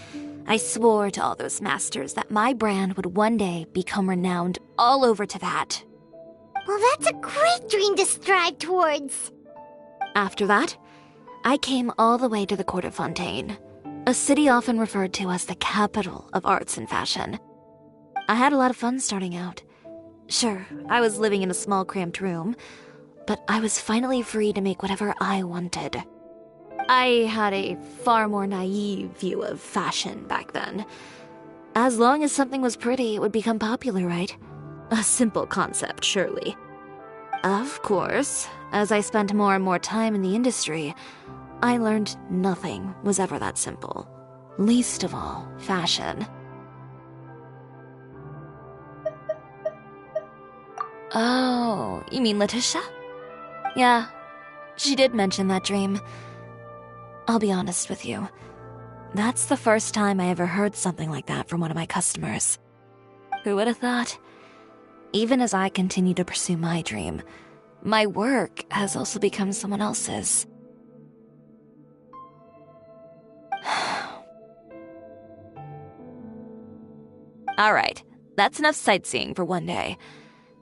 I swore to all those masters that my brand would one day become renowned all over Teyvat. Well, that's a great dream to strive towards. After that, I came all the way to the court of Fontaine, a city often referred to as the capital of arts and fashion. I had a lot of fun starting out. Sure, I was living in a small cramped room, but I was finally free to make whatever I wanted. I had a far more naive view of fashion back then. As long as something was pretty, it would become popular, right? A simple concept, surely. Of course, as I spent more and more time in the industry, I learned nothing was ever that simple. Least of all, fashion. Oh, you mean Letitia? Yeah, she did mention that dream. I'll be honest with you. That's the first time I ever heard something like that from one of my customers. Who would have thought? Even as I continue to pursue my dream, my work has also become someone else's. All right, that's enough sightseeing for one day.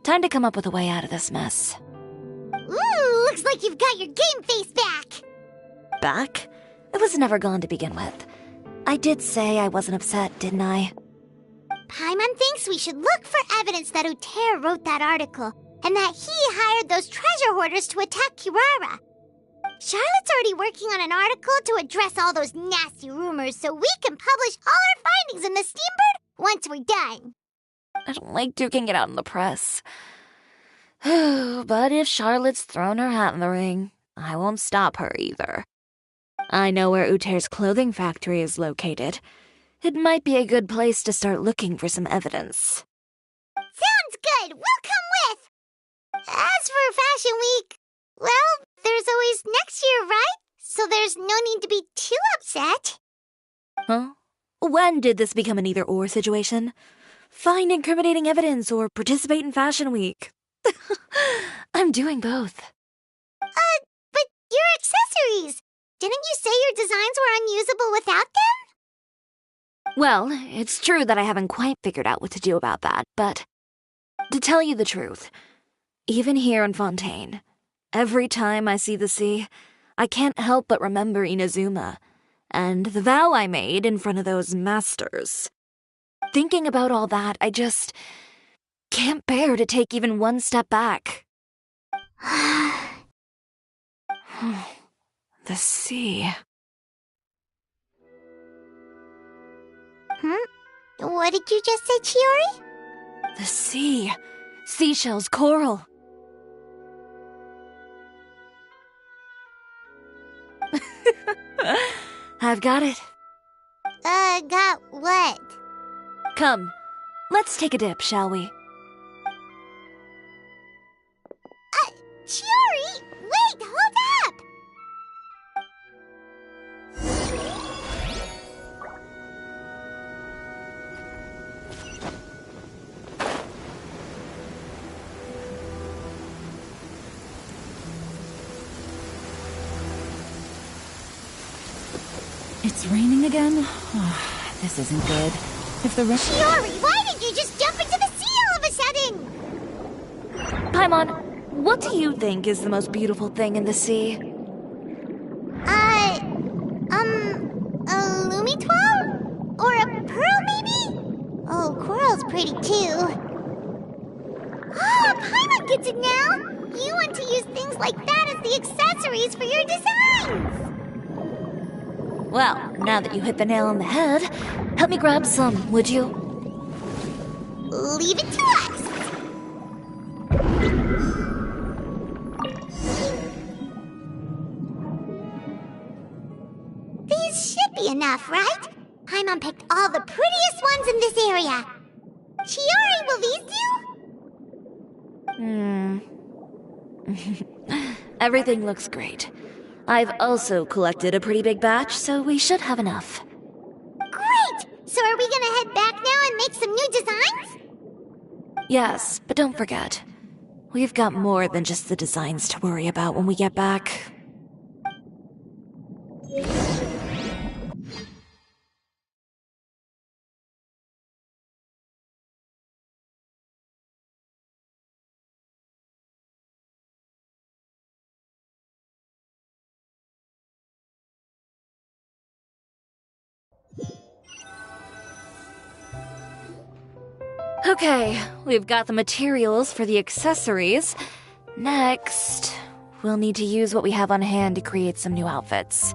Time to come up with a way out of this mess. Ooh, looks like you've got your game face back. Back? It was never gone to begin with. I did say I wasn't upset, didn't I? Paimon thinks we should look for evidence that Uter wrote that article, and that he hired those treasure hoarders to attack Kirara. Charlotte's already working on an article to address all those nasty rumors so we can publish all our findings in the Steambird once we're done. I don't like duking it out in the press. But if Charlotte's thrown her hat in the ring, I won't stop her either. I know where Uter's clothing factory is located. It might be a good place to start looking for some evidence. Sounds good. We'll come with. As for Fashion Week, well, there's always next year, right? So there's no need to be too upset. Huh? When did this become an either-or situation? Find incriminating evidence or participate in Fashion Week. I'm doing both. But your accessories! Didn't you say your designs were unusable without them? Well, it's true that I haven't quite figured out what to do about that, but to tell you the truth, even here in Fontaine, every time I see the sea, I can't help but remember Inazuma and the vow I made in front of those masters. Thinking about all that, I just can't bear to take even one step back. The sea. What did you just say, Chiori? The sea. Seashells, coral. I've got it. Got what? Come, let's take a dip, shall we? Chiori! Wait, hold up! It's raining again? Oh, this isn't good. If the rain... Chiori, why did you just jump into the sea all of a sudden? Paimon, what do you think is the most beautiful thing in the sea? A Lumitoile? Or a pearl, maybe? Oh, coral's pretty too. Oh, Paimon gets it now! You want to use things like that as the accessories for your designs! Well, now that you hit the nail on the head, help me grab some, would you? Leave it to us! These should be enough, right? Paimon picked all the prettiest ones in this area. Chiori, will these do? Everything looks great. I've also collected a pretty big batch, so we should have enough. Great! So are we gonna head back now and make some new designs? Yes, but don't forget, we've got more than just the designs to worry about when we get back. Okay, we've got the materials for the accessories. Next, we'll need to use what we have on hand to create some new outfits.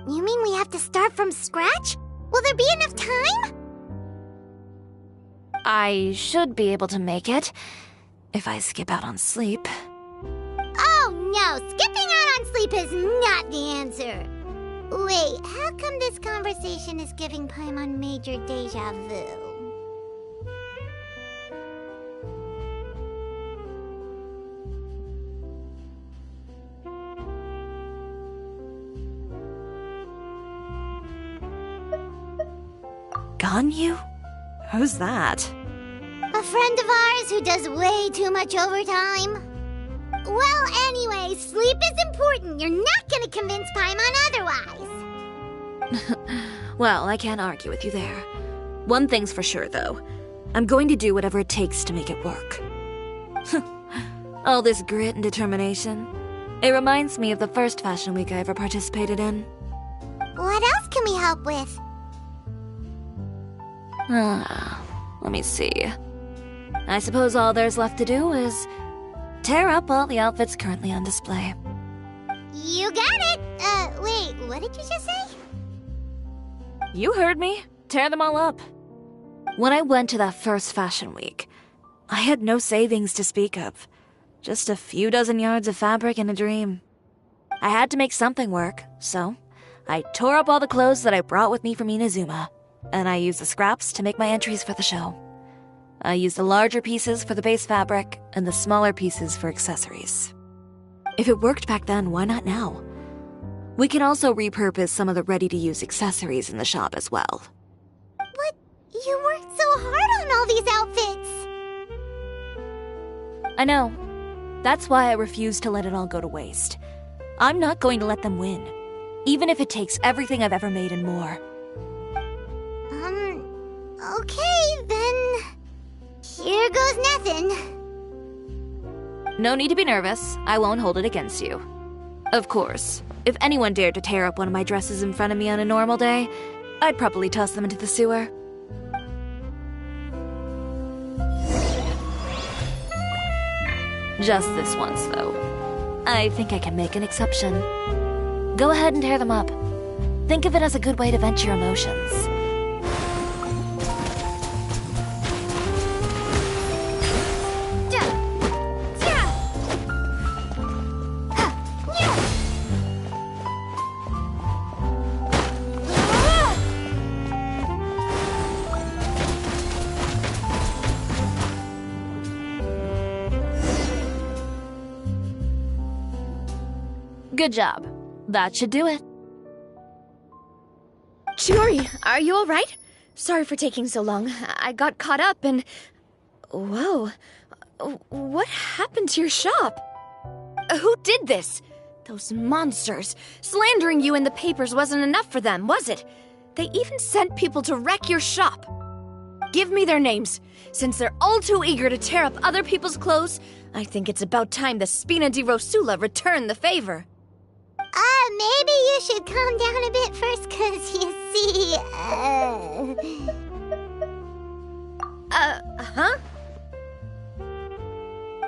You mean we have to start from scratch? Will there be enough time? I should be able to make it, if I skip out on sleep. Oh no, skipping out on sleep is not the answer. Wait, how come this conversation is giving Paimon major deja vu? Ganyu? Who's that? A friend of ours who does way too much overtime. Well, anyway, sleep is important. You're not gonna convince Paimon otherwise. Well, I can't argue with you there. One thing's for sure, though. I'm going to do whatever it takes to make it work. All this grit and determination. It reminds me of the first Fashion Week I ever participated in. What else can we help with? Let me see. I suppose all there's left to do is tear up all the outfits currently on display. You got it! Wait, what did you just say? You heard me. Tear them all up. When I went to that first fashion week, I had no savings to speak of. Just a few dozen yards of fabric and a dream. I had to make something work, so I tore up all the clothes that I brought with me from Inazuma, and I used the scraps to make my entries for the show. I used the larger pieces for the base fabric and the smaller pieces for accessories. If it worked back then, why not now? We can also repurpose some of the ready-to-use accessories in the shop as well. But you worked so hard on all these outfits! I know. That's why I refuse to let it all go to waste. I'm not going to let them win, even if it takes everything I've ever made and more. Okay, then... Here goes nothing. No need to be nervous. I won't hold it against you. Of course, if anyone dared to tear up one of my dresses in front of me on a normal day, I'd probably toss them into the sewer. Just this once, though. I think I can make an exception. Go ahead and tear them up. Think of it as a good way to vent your emotions. Good job. That should do it. Chiori, are you alright? Sorry for taking so long. I got caught up and... Whoa. What happened to your shop? Who did this? Those monsters. Slandering you in the papers wasn't enough for them, was it? They even sent people to wreck your shop. Give me their names. Since they're all too eager to tear up other people's clothes, I think it's about time the Spina di Rosula return the favor. Maybe you should calm down a bit first, 'cause you see, Huh?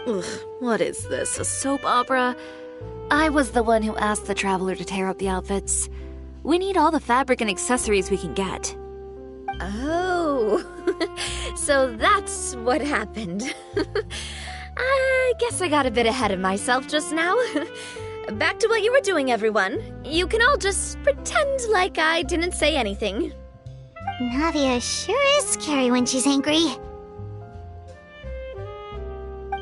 Ugh, what is this, a soap opera? I was the one who asked the traveler to tear up the outfits. We need all the fabric and accessories we can get. Oh, so that's what happened. I guess I got a bit ahead of myself just now. Back to what you were doing, everyone. You can all just pretend like I didn't say anything. Navia sure is scary when she's angry.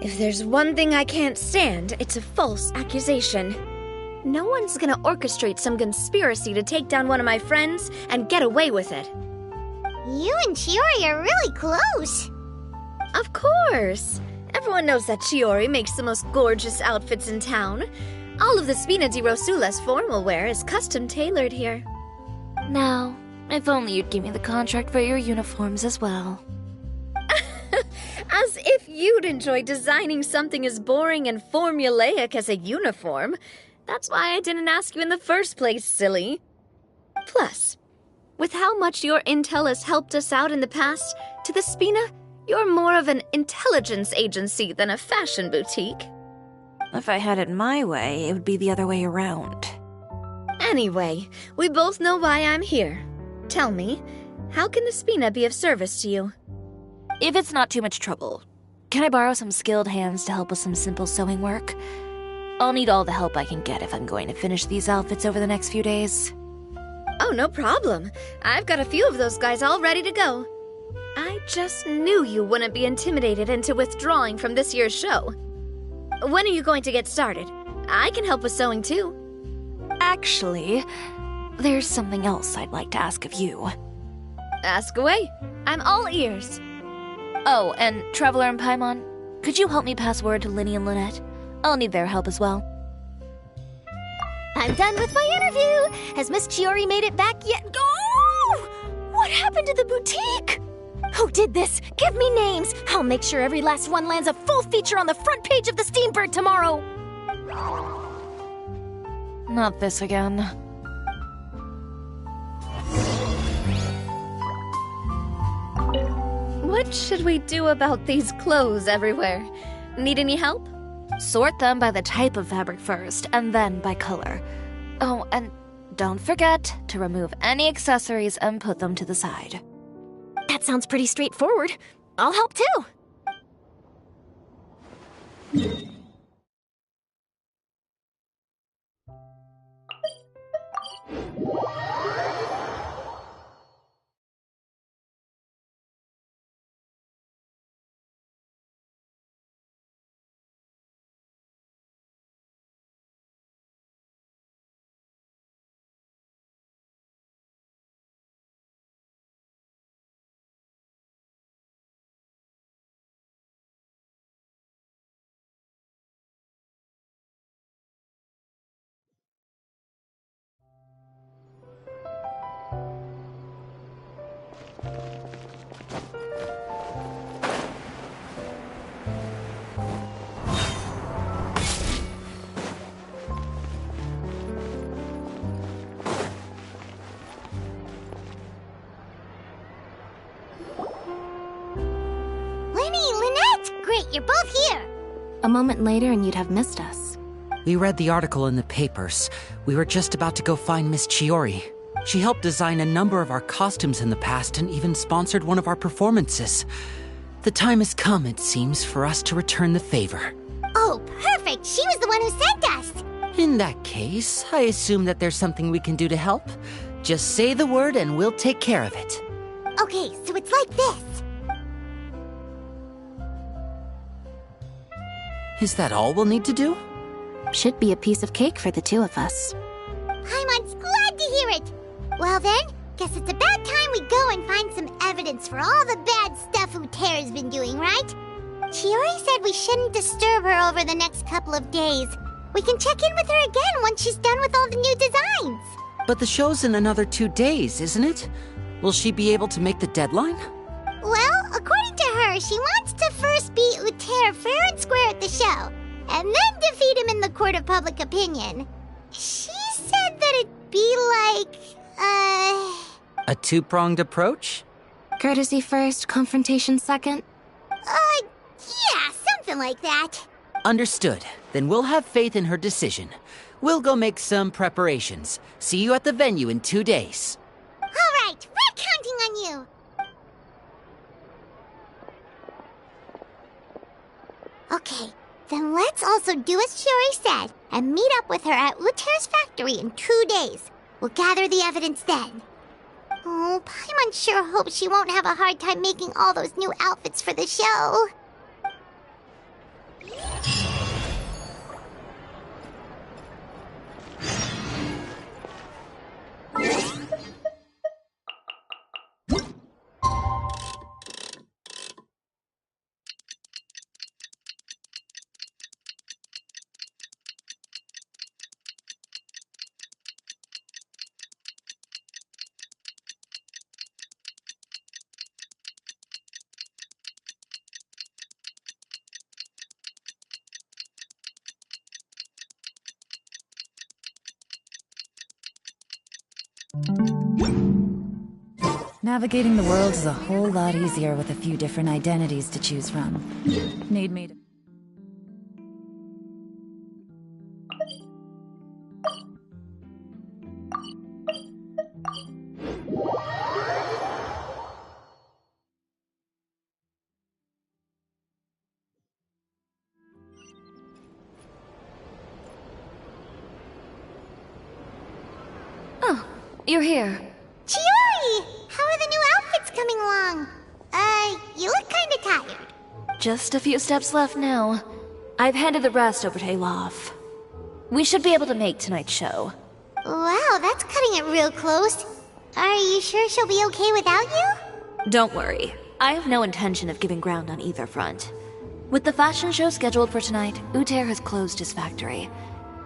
If there's one thing I can't stand, it's a false accusation. No one's gonna orchestrate some conspiracy to take down one of my friends and get away with it. You and Chiori are really close. Of course. Everyone knows that Chiori makes the most gorgeous outfits in town. All of the Spina di Rosula's formal wear is custom tailored here. Now, if only you'd give me the contract for your uniforms as well. As if you'd enjoy designing something as boring and formulaic as a uniform. That's why I didn't ask you in the first place, silly. Plus, with how much your intel has helped us out in the past, to the Spina, you're more of an intelligence agency than a fashion boutique. If I had it my way, it would be the other way around. Anyway, we both know why I'm here. Tell me, how can the Spina be of service to you? If it's not too much trouble, can I borrow some skilled hands to help with some simple sewing work? I'll need all the help I can get if I'm going to finish these outfits over the next few days. Oh, no problem. I've got a few of those guys all ready to go. I just knew you wouldn't be intimidated into withdrawing from this year's show. When are you going to get started? I can help with sewing too. Actually, there's something else I'd like to ask of you. Ask away. I'm all ears. Oh, and Traveler and Paimon, could you help me pass word to Linny and Lynette? I'll need their help as well. I'm done with my interview. Has Miss Chiori made it back yet? Oh! What happened to the boutique? Who did this? Give me names. I'll make sure every last one lands a full feature on the front page of the Steambird tomorrow. Not this again. What should we do about these clothes everywhere? Need any help? Sort them by the type of fabric first, and then by color. Oh, and don't forget to remove any accessories and put them to the side. That sounds pretty straightforward. I'll help too. You're both here! A moment later and you'd have missed us. We read the article in the papers. We were just about to go find Miss Chiori. She helped design a number of our costumes in the past and even sponsored one of our performances. The time has come, it seems, for us to return the favor. Oh, perfect! She was the one who sent us! In that case, I assume that there's something we can do to help. Just say the word and we'll take care of it. Okay, so it's like this. Is that all we'll need to do? Should be a piece of cake for the two of us. Paimon's glad to hear it! Well then, guess it's about time we go and find some evidence for all the bad stuff Uterra's been doing, right? Chiori said we shouldn't disturb her over the next couple of days. We can check in with her again once she's done with all the new designs. But the show's in another 2 days, isn't it? Will she be able to make the deadline? Well, according to her, she wants to first beat Uterra fair and square at the show, and then defeat him in the court of public opinion. She said that it'd be like, A two-pronged approach? Courtesy first, confrontation second? Yeah, something like that. Understood. Then we'll have faith in her decision. We'll go make some preparations. See you at the venue in 2 days. All right, we're counting on you. Okay, then let's also do as Chiori said and meet up with her at Uterra's factory in 2 days. We'll gather the evidence then. Oh, Paimon sure hopes she won't have a hard time making all those new outfits for the show. Navigating the world is a whole lot easier with a few different identities to choose from. Need me to... Oh, you're here. Chiori! How are the new outfits coming along? You look kinda tired. Just a few steps left now. I've handed the rest over to Alof. We should be able to make tonight's show. Wow, that's cutting it real close. Are you sure she'll be okay without you? Don't worry. I have no intention of giving ground on either front. With the fashion show scheduled for tonight, Uter has closed his factory.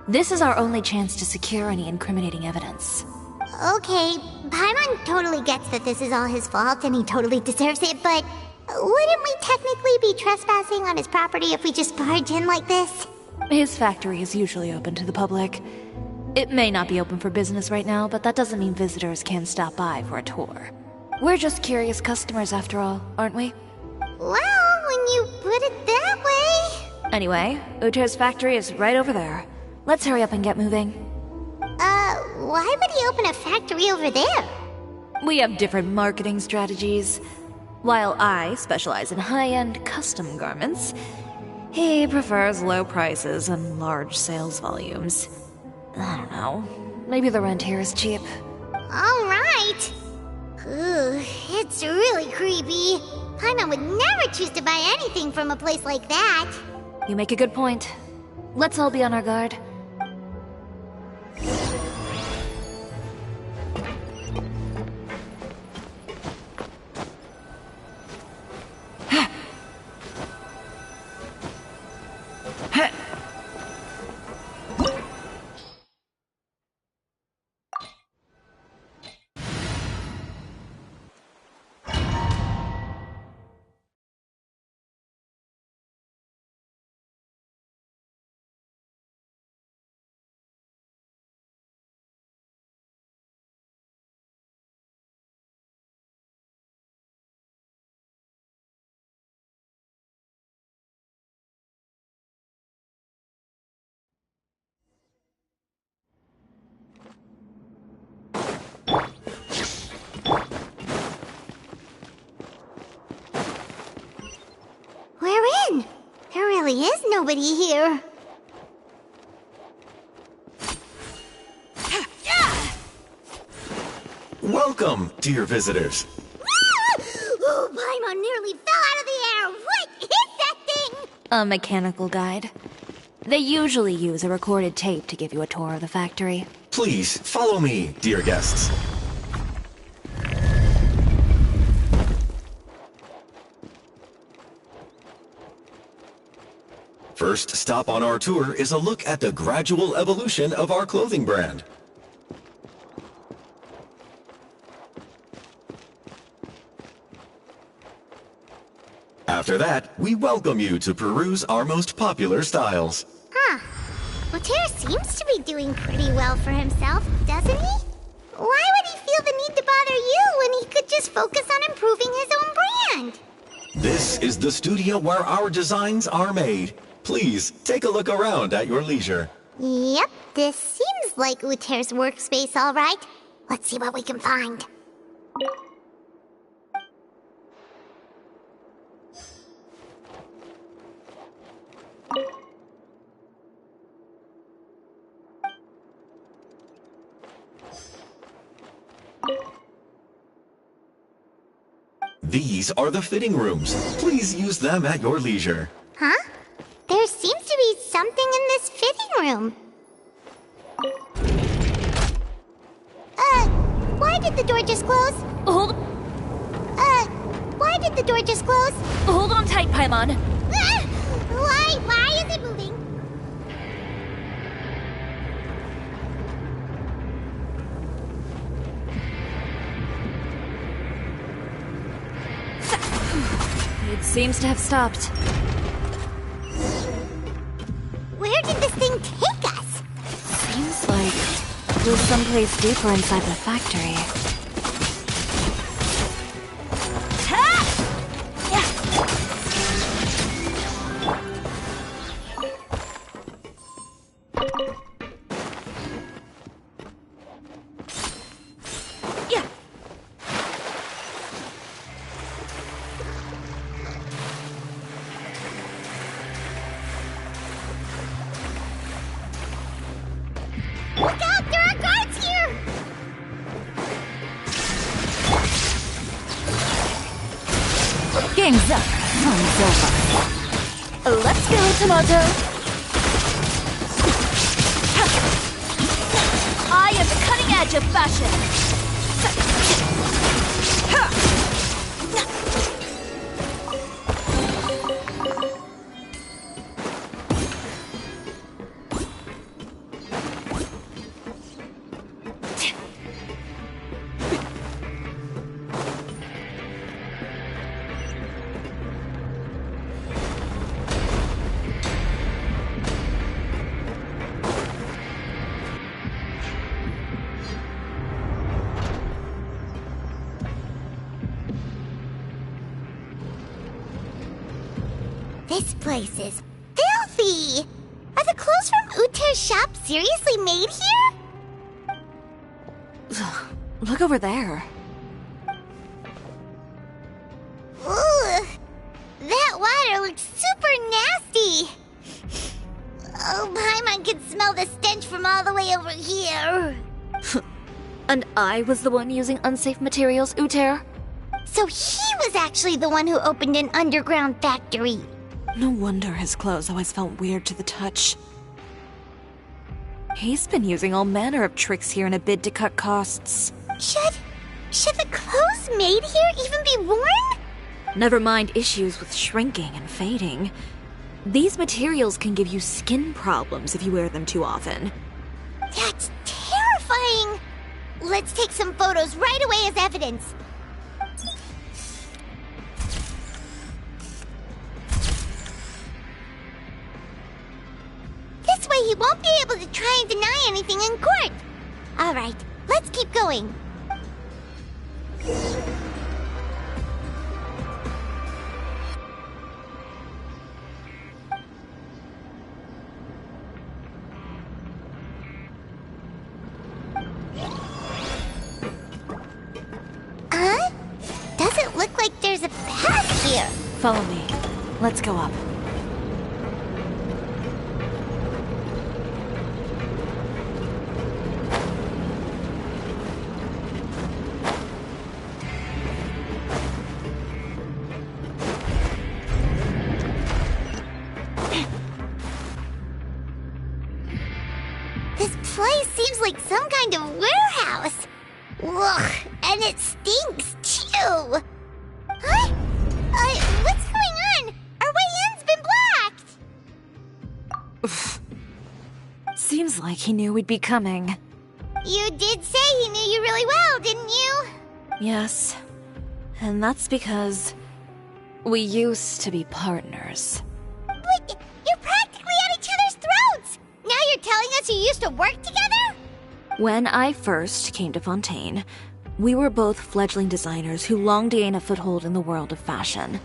This is our only chance to secure any incriminating evidence. Okay, Paimon totally gets that this is all his fault and he totally deserves it, but wouldn't we technically be trespassing on his property if we just barge in like this? His factory is usually open to the public. It may not be open for business right now, but that doesn't mean visitors can stop by for a tour. We're just curious customers after all, aren't we? Well, when you put it that way... Anyway, Uter's factory is right over there. Let's hurry up and get moving. Why would he open a factory over there? We have different marketing strategies. While I specialize in high-end custom garments, he prefers low prices and large sales volumes. I don't know. Maybe the rent here is cheap. Alright. Ooh, it's really creepy. Paimon would never choose to buy anything from a place like that. You make a good point. Let's all be on our guard. We're in. There really is nobody here. Welcome, dear visitors. Oh, Paimon nearly fell out of the air. What is that thing? A mechanical guide. They usually use a recorded tape to give you a tour of the factory. Please, follow me, dear guests. First stop on our tour is a look at the gradual evolution of our clothing brand. After that, we welcome you to peruse our most popular styles. Huh. Uter seems to be doing pretty well for himself, doesn't he? Why would he feel the need to bother you when he could just focus on improving his own brand? This is the studio where our designs are made. Please, take a look around at your leisure. Yep, this seems like Uter's workspace, all right. Let's see what we can find. These are the fitting rooms. Please use them at your leisure. Huh? There seems to be something in this fitting room. Why did the door just close? Hold... Why did the door just close? Hold on tight, Paimon. Why is it moving? It seems to have stopped. Where did this thing take us? Seems like we're someplace deeper inside the factory. Look out! There are guards here! Game's up. Time's over. Let's go, Tomato! I am the cutting edge of fashion! This place is filthy! see. Are the clothes from Uter's shop seriously made here? Look over there. Ooh, that water looks super nasty. Oh, Paimon can smell the stench from all the way over here. And I was the one using unsafe materials, Uter? So he was actually the one who opened an underground factory. No wonder his clothes always felt weird to the touch. He's been using all manner of tricks here in a bid to cut costs. Should the clothes made here even be worn? Never mind issues with shrinking and fading. These materials can give you skin problems if you wear them too often. That's terrifying! Let's take some photos right away as evidence. This way he won't be able to try and deny anything in court. All right, let's keep going. Huh? Doesn't look like there's a path here. Follow me. Let's go up. This place seems like some kind of warehouse. Ugh, and it stinks too. Huh? What's going on? Our way in's been blocked. Seems like he knew we'd be coming. You did say he knew you really well, didn't you? Yes. And that's because we used to be partners. But you're practically at each other's throats. Now you're telling us you used to work together? When I first came to Fontaine, we were both fledgling designers who longed to gain a foothold in the world of fashion.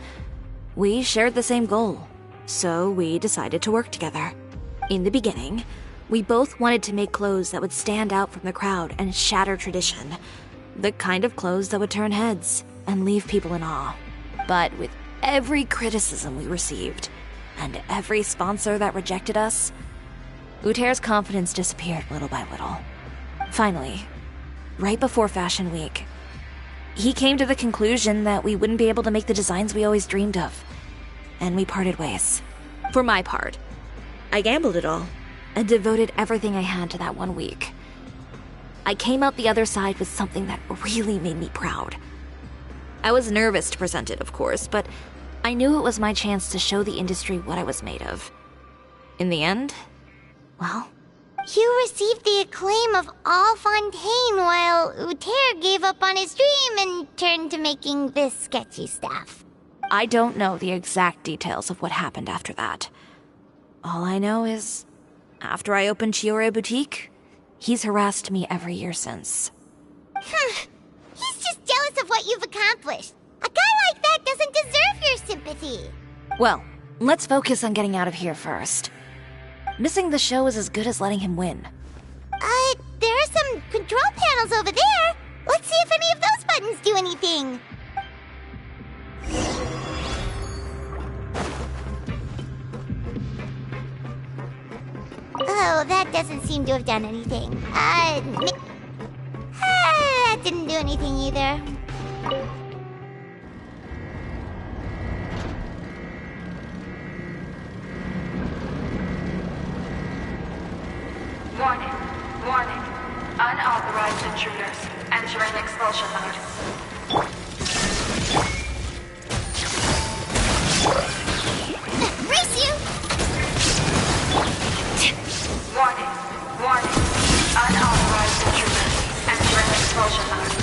We shared the same goal, so we decided to work together. In the beginning, we both wanted to make clothes that would stand out from the crowd and shatter tradition. The kind of clothes that would turn heads and leave people in awe. But with every criticism we received, and every sponsor that rejected us, Uter's confidence disappeared little by little. Finally, right before Fashion Week, he came to the conclusion that we wouldn't be able to make the designs we always dreamed of. And we parted ways. For my part, I gambled it all and devoted everything I had to that 1 week. I came out the other side with something that really made me proud. I was nervous to present it, of course, but I knew it was my chance to show the industry what I was made of. In the end, well, you received the acclaim of all Fontaine while Uter gave up on his dream and turned to making this sketchy stuff. I don't know the exact details of what happened after that. All I know is, after I opened Chiyoria Boutique, he's harassed me every year since. He's just jealous of what you've accomplished. A guy like that doesn't deserve your sympathy. Well, let's focus on getting out of here first. Missing the show is as good as letting him win. There are some control panels over there. Let's see if any of those buttons do anything. Oh, that doesn't seem to have done anything. That didn't do anything either. Warning. Warning. Unauthorized intruders entering expulsion mode. Race you! Warning. Warning. Unauthorized intruders entering expulsion mode.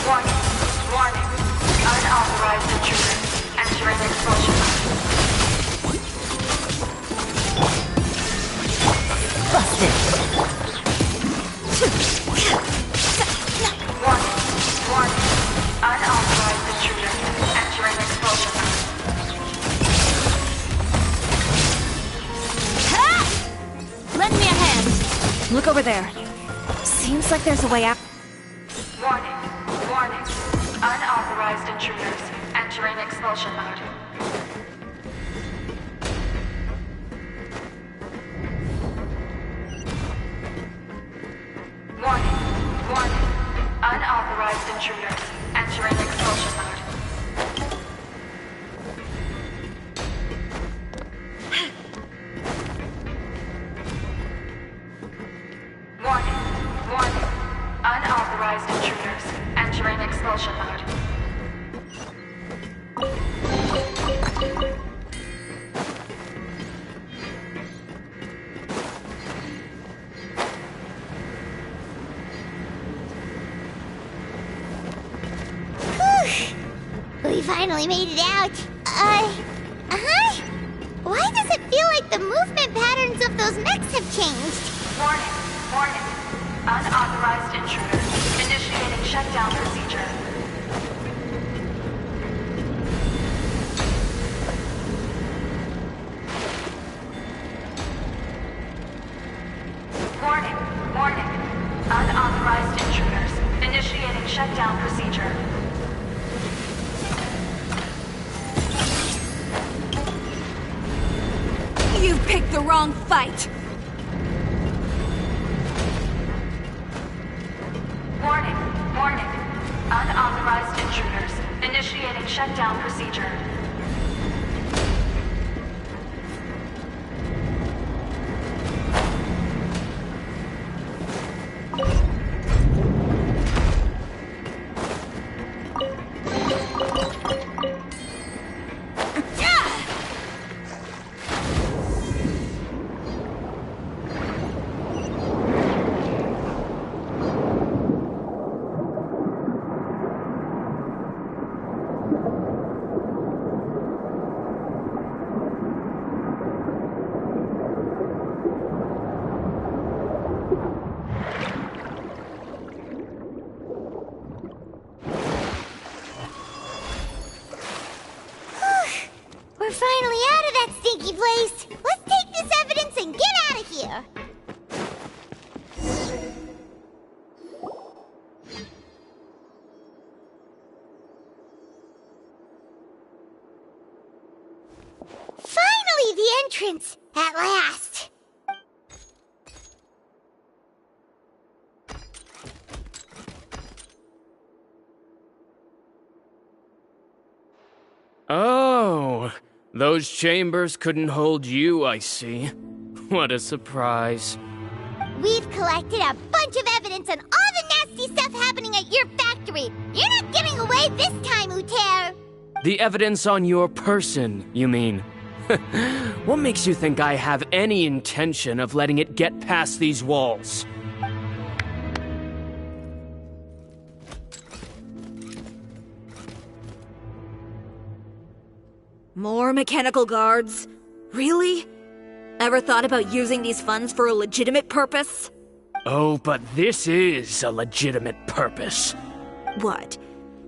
Warning. Warning. Unauthorized intruders entering expulsion mode. Lend me a hand. Look over there. Seems like there's a way out. Warning. Warning. Unauthorized intruders entering expulsion mode. Warning. Warning. Unauthorized intruders entering expulsion mode. Warning. Warning. Unauthorized intruders entering expulsion mode. We finally made it out. Huh? Why does it feel like the movement patterns of those mechs have changed? Warning. Warning. Unauthorized intruder. Initiating shutdown procedure. Warning. Warning. Unauthorized intruders. Initiating shutdown procedure. You picked the wrong fight! Warning. Warning. Unauthorized intruders. Initiating shutdown procedure. We're finally out of that stinky place. Let's take this evidence and get out of here. Finally, the entrance! At last! Oh, those chambers couldn't hold you, I see. What a surprise. We've collected a bunch of evidence on all the nasty stuff happening at your factory. You're not getting away this time, Uter. The evidence on your person, you mean? What makes you think I have any intention of letting it get past these walls? More mechanical guards? Really? Ever thought about using these funds for a legitimate purpose? Oh, but this is a legitimate purpose. What?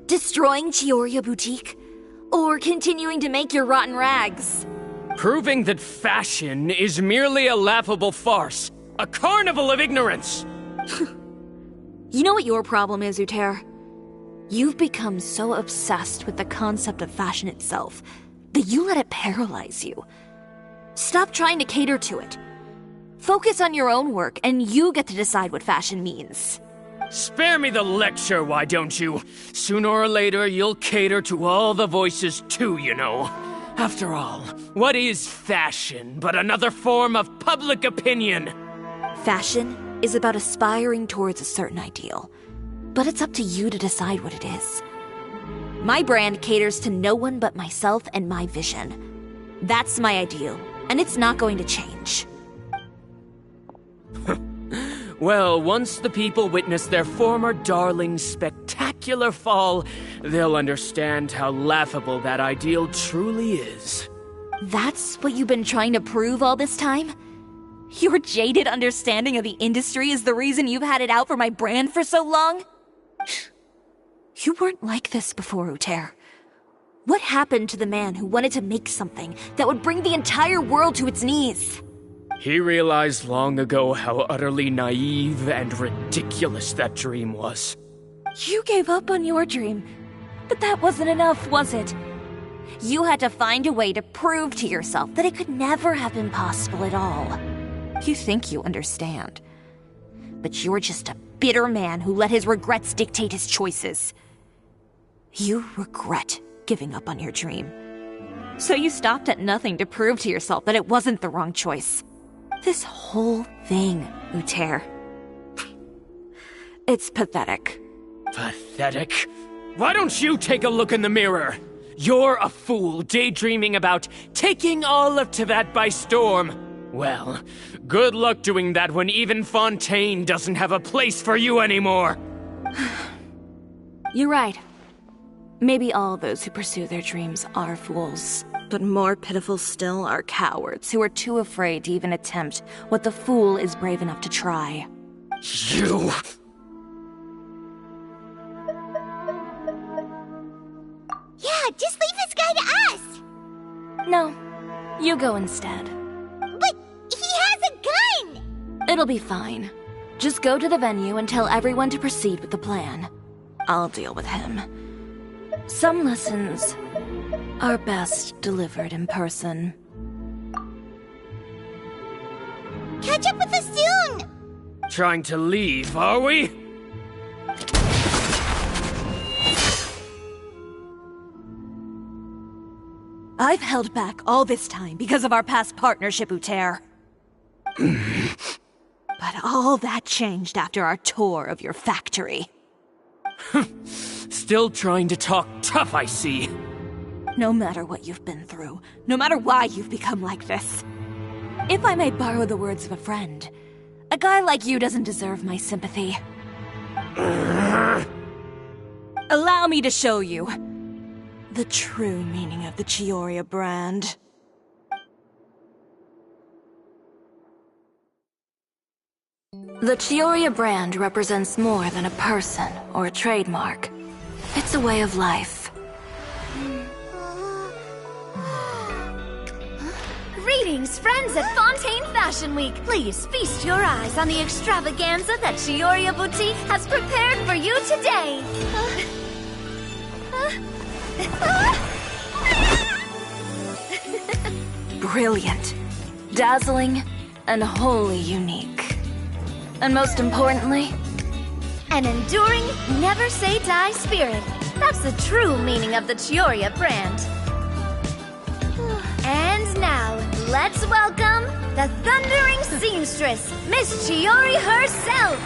Destroying Chioria Boutique? Or continuing to make your rotten rags? Proving that fashion is merely a laughable farce. A carnival of ignorance! You know what your problem is, Uter? You've become so obsessed with the concept of fashion itself that you let it paralyze you. Stop trying to cater to it. Focus on your own work, and you get to decide what fashion means. Spare me the lecture, why don't you? Sooner or later, you'll cater to all the voices too, you know. After all, what is fashion but another form of public opinion? Fashion is about aspiring towards a certain ideal, but it's up to you to decide what it is. My brand caters to no one but myself and my vision. That's my ideal, and it's not going to change. Well, once the people witness their former darling's spectacular fall, they'll understand how laughable that ideal truly is. That's what you've been trying to prove all this time? Your jaded understanding of the industry is the reason you've had it out for my brand for so long? You weren't like this before, Uter. What happened to the man who wanted to make something that would bring the entire world to its knees? He realized long ago how utterly naive and ridiculous that dream was. You gave up on your dream, but that wasn't enough, was it? You had to find a way to prove to yourself that it could never have been possible at all. You think you understand, but you're just a bitter man who let his regrets dictate his choices. You regret giving up on your dream. So you stopped at nothing to prove to yourself that it wasn't the wrong choice. This whole thing, Uter. It's pathetic. Pathetic? Why don't you take a look in the mirror? You're a fool daydreaming about taking all of Teyvat by storm. Well, good luck doing that when even Fontaine doesn't have a place for you anymore. You're right. Maybe all those who pursue their dreams are fools. But more pitiful still are cowards who are too afraid to even attempt what the fool is brave enough to try. You... Yeah, just leave this guy to us! No, you go instead. But he has a gun! It'll be fine. Just go to the venue and tell everyone to proceed with the plan. I'll deal with him. Some lessons are best delivered in person. Catch up with us soon! Trying to leave, are we? I've held back all this time because of our past partnership, Uter. But all that changed after our tour of your factory. Still trying to talk tough, I see. No matter what you've been through, no matter why you've become like this. If I may borrow the words of a friend, a guy like you doesn't deserve my sympathy. Allow me to show you the true meaning of the Chioria brand. The Chioria brand represents more than a person or a trademark. It's a way of life. Greetings, friends at Fontaine Fashion Week. Please feast your eyes on the extravaganza that Chioria Boutique has prepared for you today. Brilliant, dazzling, and wholly unique. And most importantly, an enduring, never-say-die spirit. That's the true meaning of the Chioria brand. And now, let's welcome the thundering seamstress, Miss Chiori herself!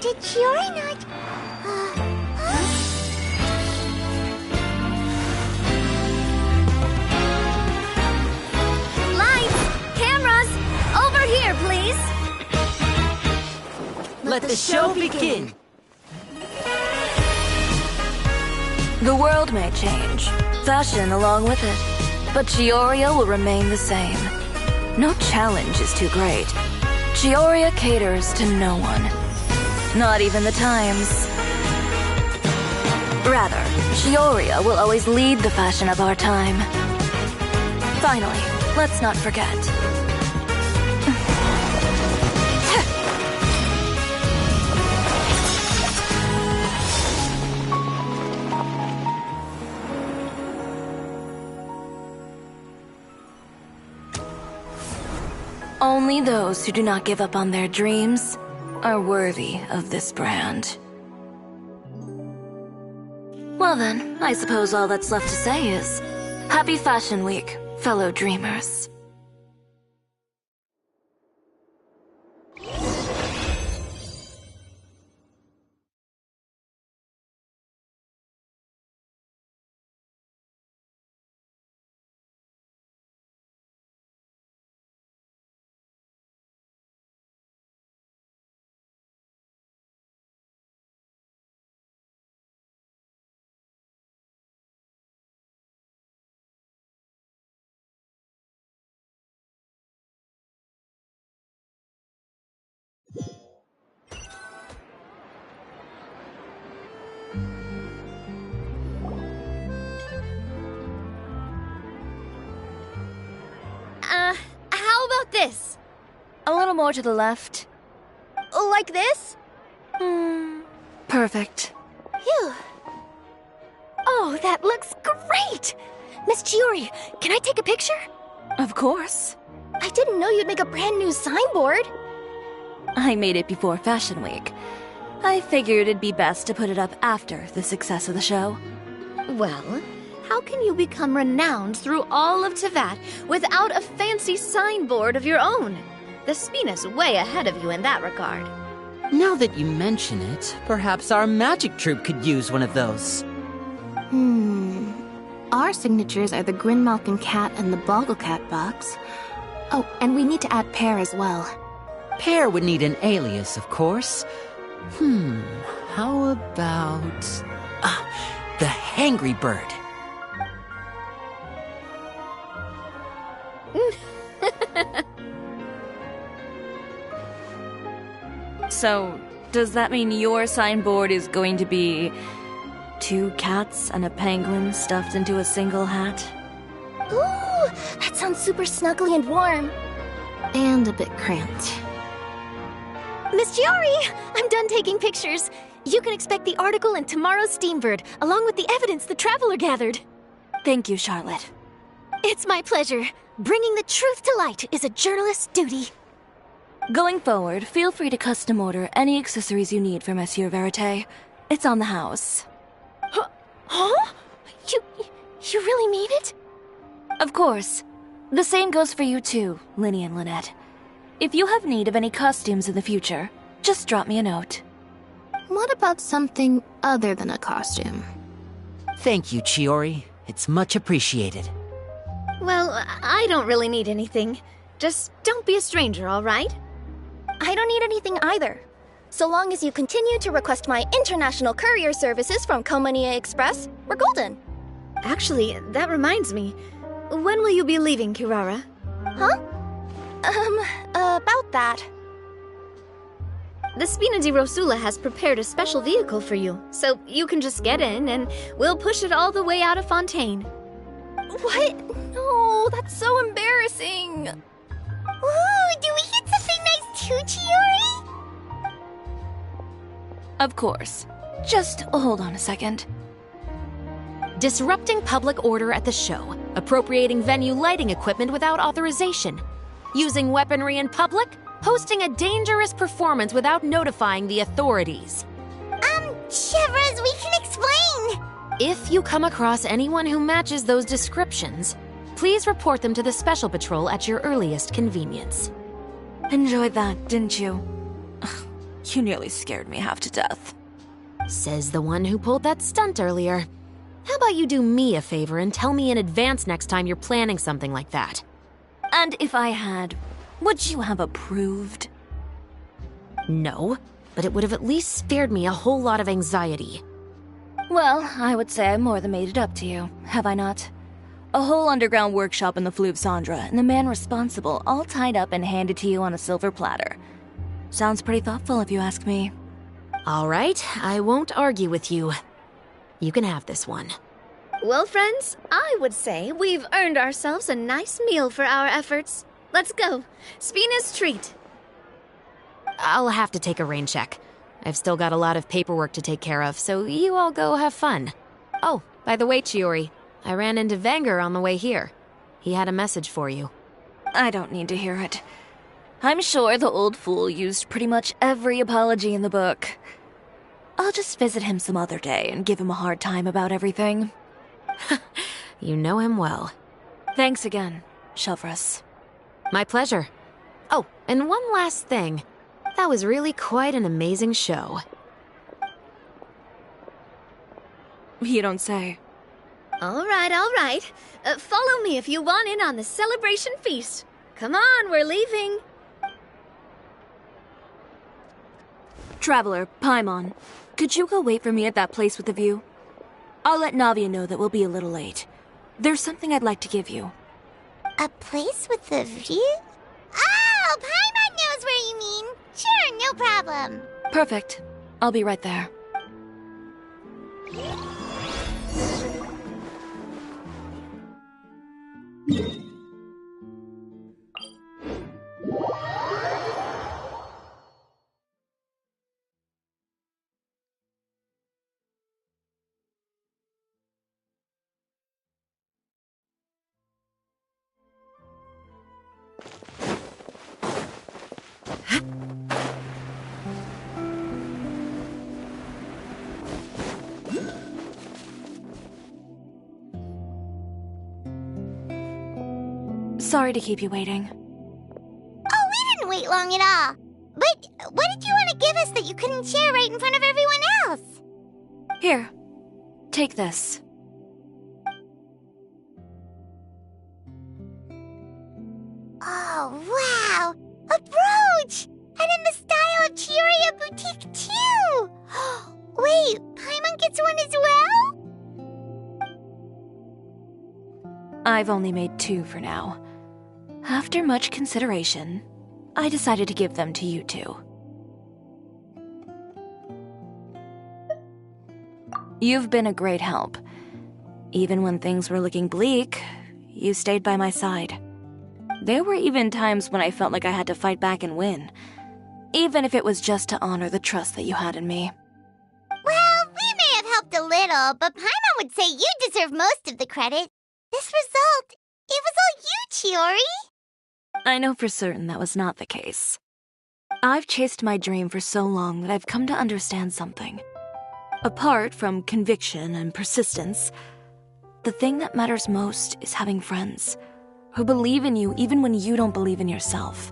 Did Chiori not... Lights! Cameras! Over here, please! Let the show begin! The world may change, fashion along with it, but Chioria will remain the same. No challenge is too great. Chioria caters to no one, not even the times. Rather, Chioria will always lead the fashion of our time. Finally, let's not forget. Only those who do not give up on their dreams are worthy of this brand. Well then, I suppose all that's left to say is, Happy Fashion Week, fellow dreamers. this? A little more to the left. Like this? Perfect. Phew. Oh, that looks great! Miss Chiori, can I take a picture? Of course. I didn't know you'd make a brand new signboard. I made it before Fashion Week. I figured it'd be best to put it up after the success of the show. Well, how can you become renowned through all of Tevat without a fancy signboard of your own? The Spina's way ahead of you in that regard. Now that you mention it, perhaps our magic troupe could use one of those. Our signatures are the Grinmalkin Cat and the Bogglecat box. Oh, and we need to add Pear as well. Pear would need an alias, of course. How about... the Hangry Bird. So, does that mean your signboard is going to be 2 cats and a penguin stuffed into a single hat? Ooh, that sounds super snuggly and warm. And a bit cramped. Miss Chiori, I'm done taking pictures. You can expect the article in tomorrow's Steambird, along with the evidence the Traveler gathered. Thank you, Charlotte. It's my pleasure. Bringing the truth to light is a journalist's duty. Going forward, feel free to custom order any accessories you need for Monsieur Verite. It's on the house. Huh? You really mean it? Of course. The same goes for you too, Linny and Lynette. If you have need of any costumes in the future, just drop me a note. What about something other than a costume? Thank you, Chiori. It's much appreciated. Well, I don't really need anything. Just don't be a stranger, all right? I don't need anything either. So long as you continue to request my international courier services from Komania Express, we're golden. Actually, that reminds me. When will you be leaving, Kirara? Huh? About that. The Spina di Rosula has prepared a special vehicle for you, so you can just get in and we'll push it all the way out of Fontaine. What? No, that's so embarrassing. Ooh, do we get something nice too, Chiori? Of course. Just hold on a second. Disrupting public order at the show, appropriating venue lighting equipment without authorization, using weaponry in public, hosting a dangerous performance without notifying the authorities. Chevras, we can explain! If you come across anyone who matches those descriptions, please report them to the Special Patrol at your earliest convenience. Enjoyed that, didn't you? You nearly scared me half to death. Says the one who pulled that stunt earlier. How about you do me a favor and tell me in advance next time you're planning something like that? And if I had, would you have approved? No, but it would have at least spared me a whole lot of anxiety. Well, I would say I more than made it up to you, have I not? A whole underground workshop in the Fleuve Cendra, and the man responsible all tied up and handed to you on a silver platter. Sounds pretty thoughtful if you ask me. All right, I won't argue with you. You can have this one. Well, friends, I would say we've earned ourselves a nice meal for our efforts. Let's go. Spina's treat. I'll have to take a rain check. I've still got a lot of paperwork to take care of, so you all go have fun. Oh, by the way, Chiori, I ran into Vanger on the way here. He had a message for you. I don't need to hear it. I'm sure the old fool used pretty much every apology in the book. I'll just visit him some other day and give him a hard time about everything. You know him well. Thanks again, Chevras. My pleasure. Oh, and one last thing. That was really quite an amazing show. You don't say. All right. Follow me if you want in on the celebration feast. Come on, we're leaving. Traveler, Paimon, could you go wait for me at that place with the view? I'll let Navia know that we'll be a little late. There's something I'd like to give you. A place with a view? Oh, Paimon knows where you mean. Sure, no problem. Perfect. I'll be right there. Sorry to keep you waiting. Oh, we didn't wait long at all. But what did you want to give us that you couldn't share right in front of everyone else? Here, take this. Oh, wow! A brooch! And in the style of Chioria Boutique, too! Wait, Paimon gets one as well? I've only made 2 for now. After much consideration, I decided to give them to you two. You've been a great help. Even when things were looking bleak, you stayed by my side. There were even times when I felt like I had to fight back and win, even if it was just to honor the trust that you had in me. Well, we may have helped a little, but Paimon would say you deserve most of the credit. This result, it was all you, Chiori. I know for certain that was not the case. I've chased my dream for so long that I've come to understand something. Apart from conviction and persistence, the thing that matters most is having friends who believe in you even when you don't believe in yourself.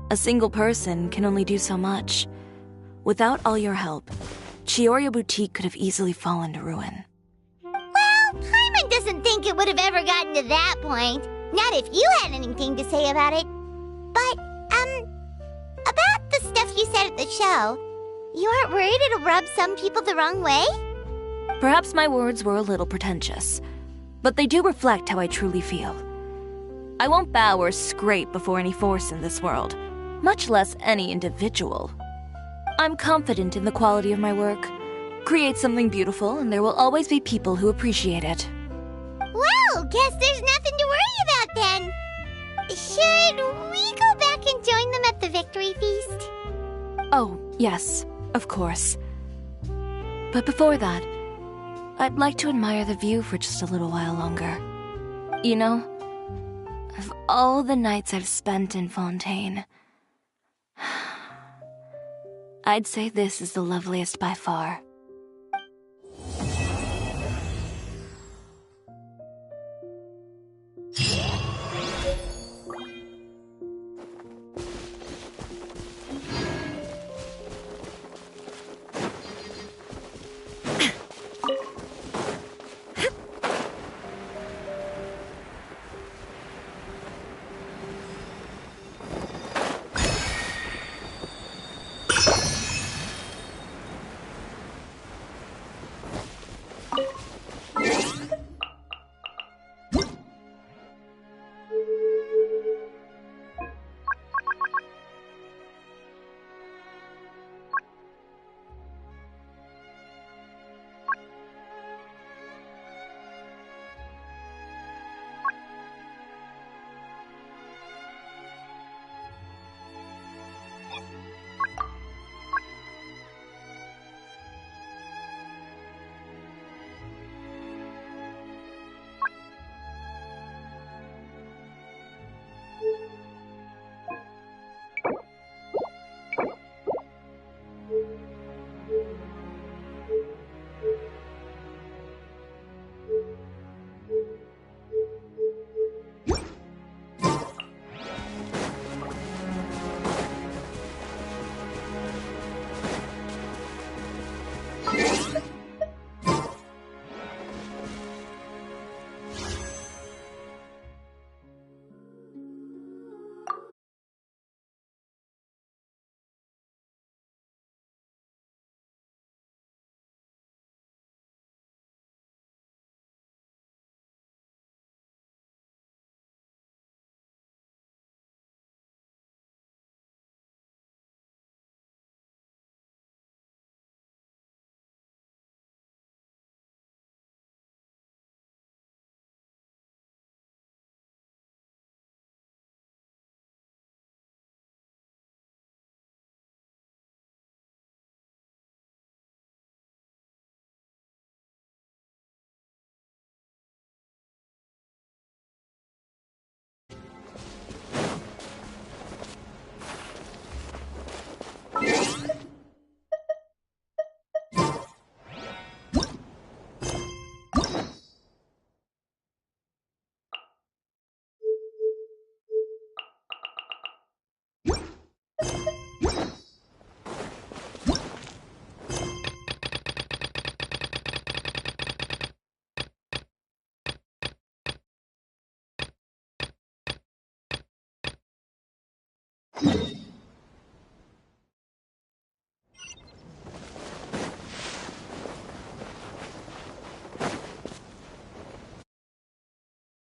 A single person can only do so much. Without all your help, Chioria Boutique could have easily fallen to ruin. Well, Paimon doesn't think it would have ever gotten to that point. Not if you had anything to say about it. But, about the stuff you said at the show, you aren't worried it'll rub some people the wrong way? Perhaps my words were a little pretentious, but they do reflect how I truly feel. I won't bow or scrape before any force in this world, much less any individual. I'm confident in the quality of my work. Create something beautiful, and there will always be people who appreciate it. Well, guess there's nothing to worry about then. Should we go back and join them at the victory feast? Oh, yes, of course. But before that, I'd like to admire the view for just a little while longer. You know, of all the nights I've spent in Fontaine, I'd say this is the loveliest by far.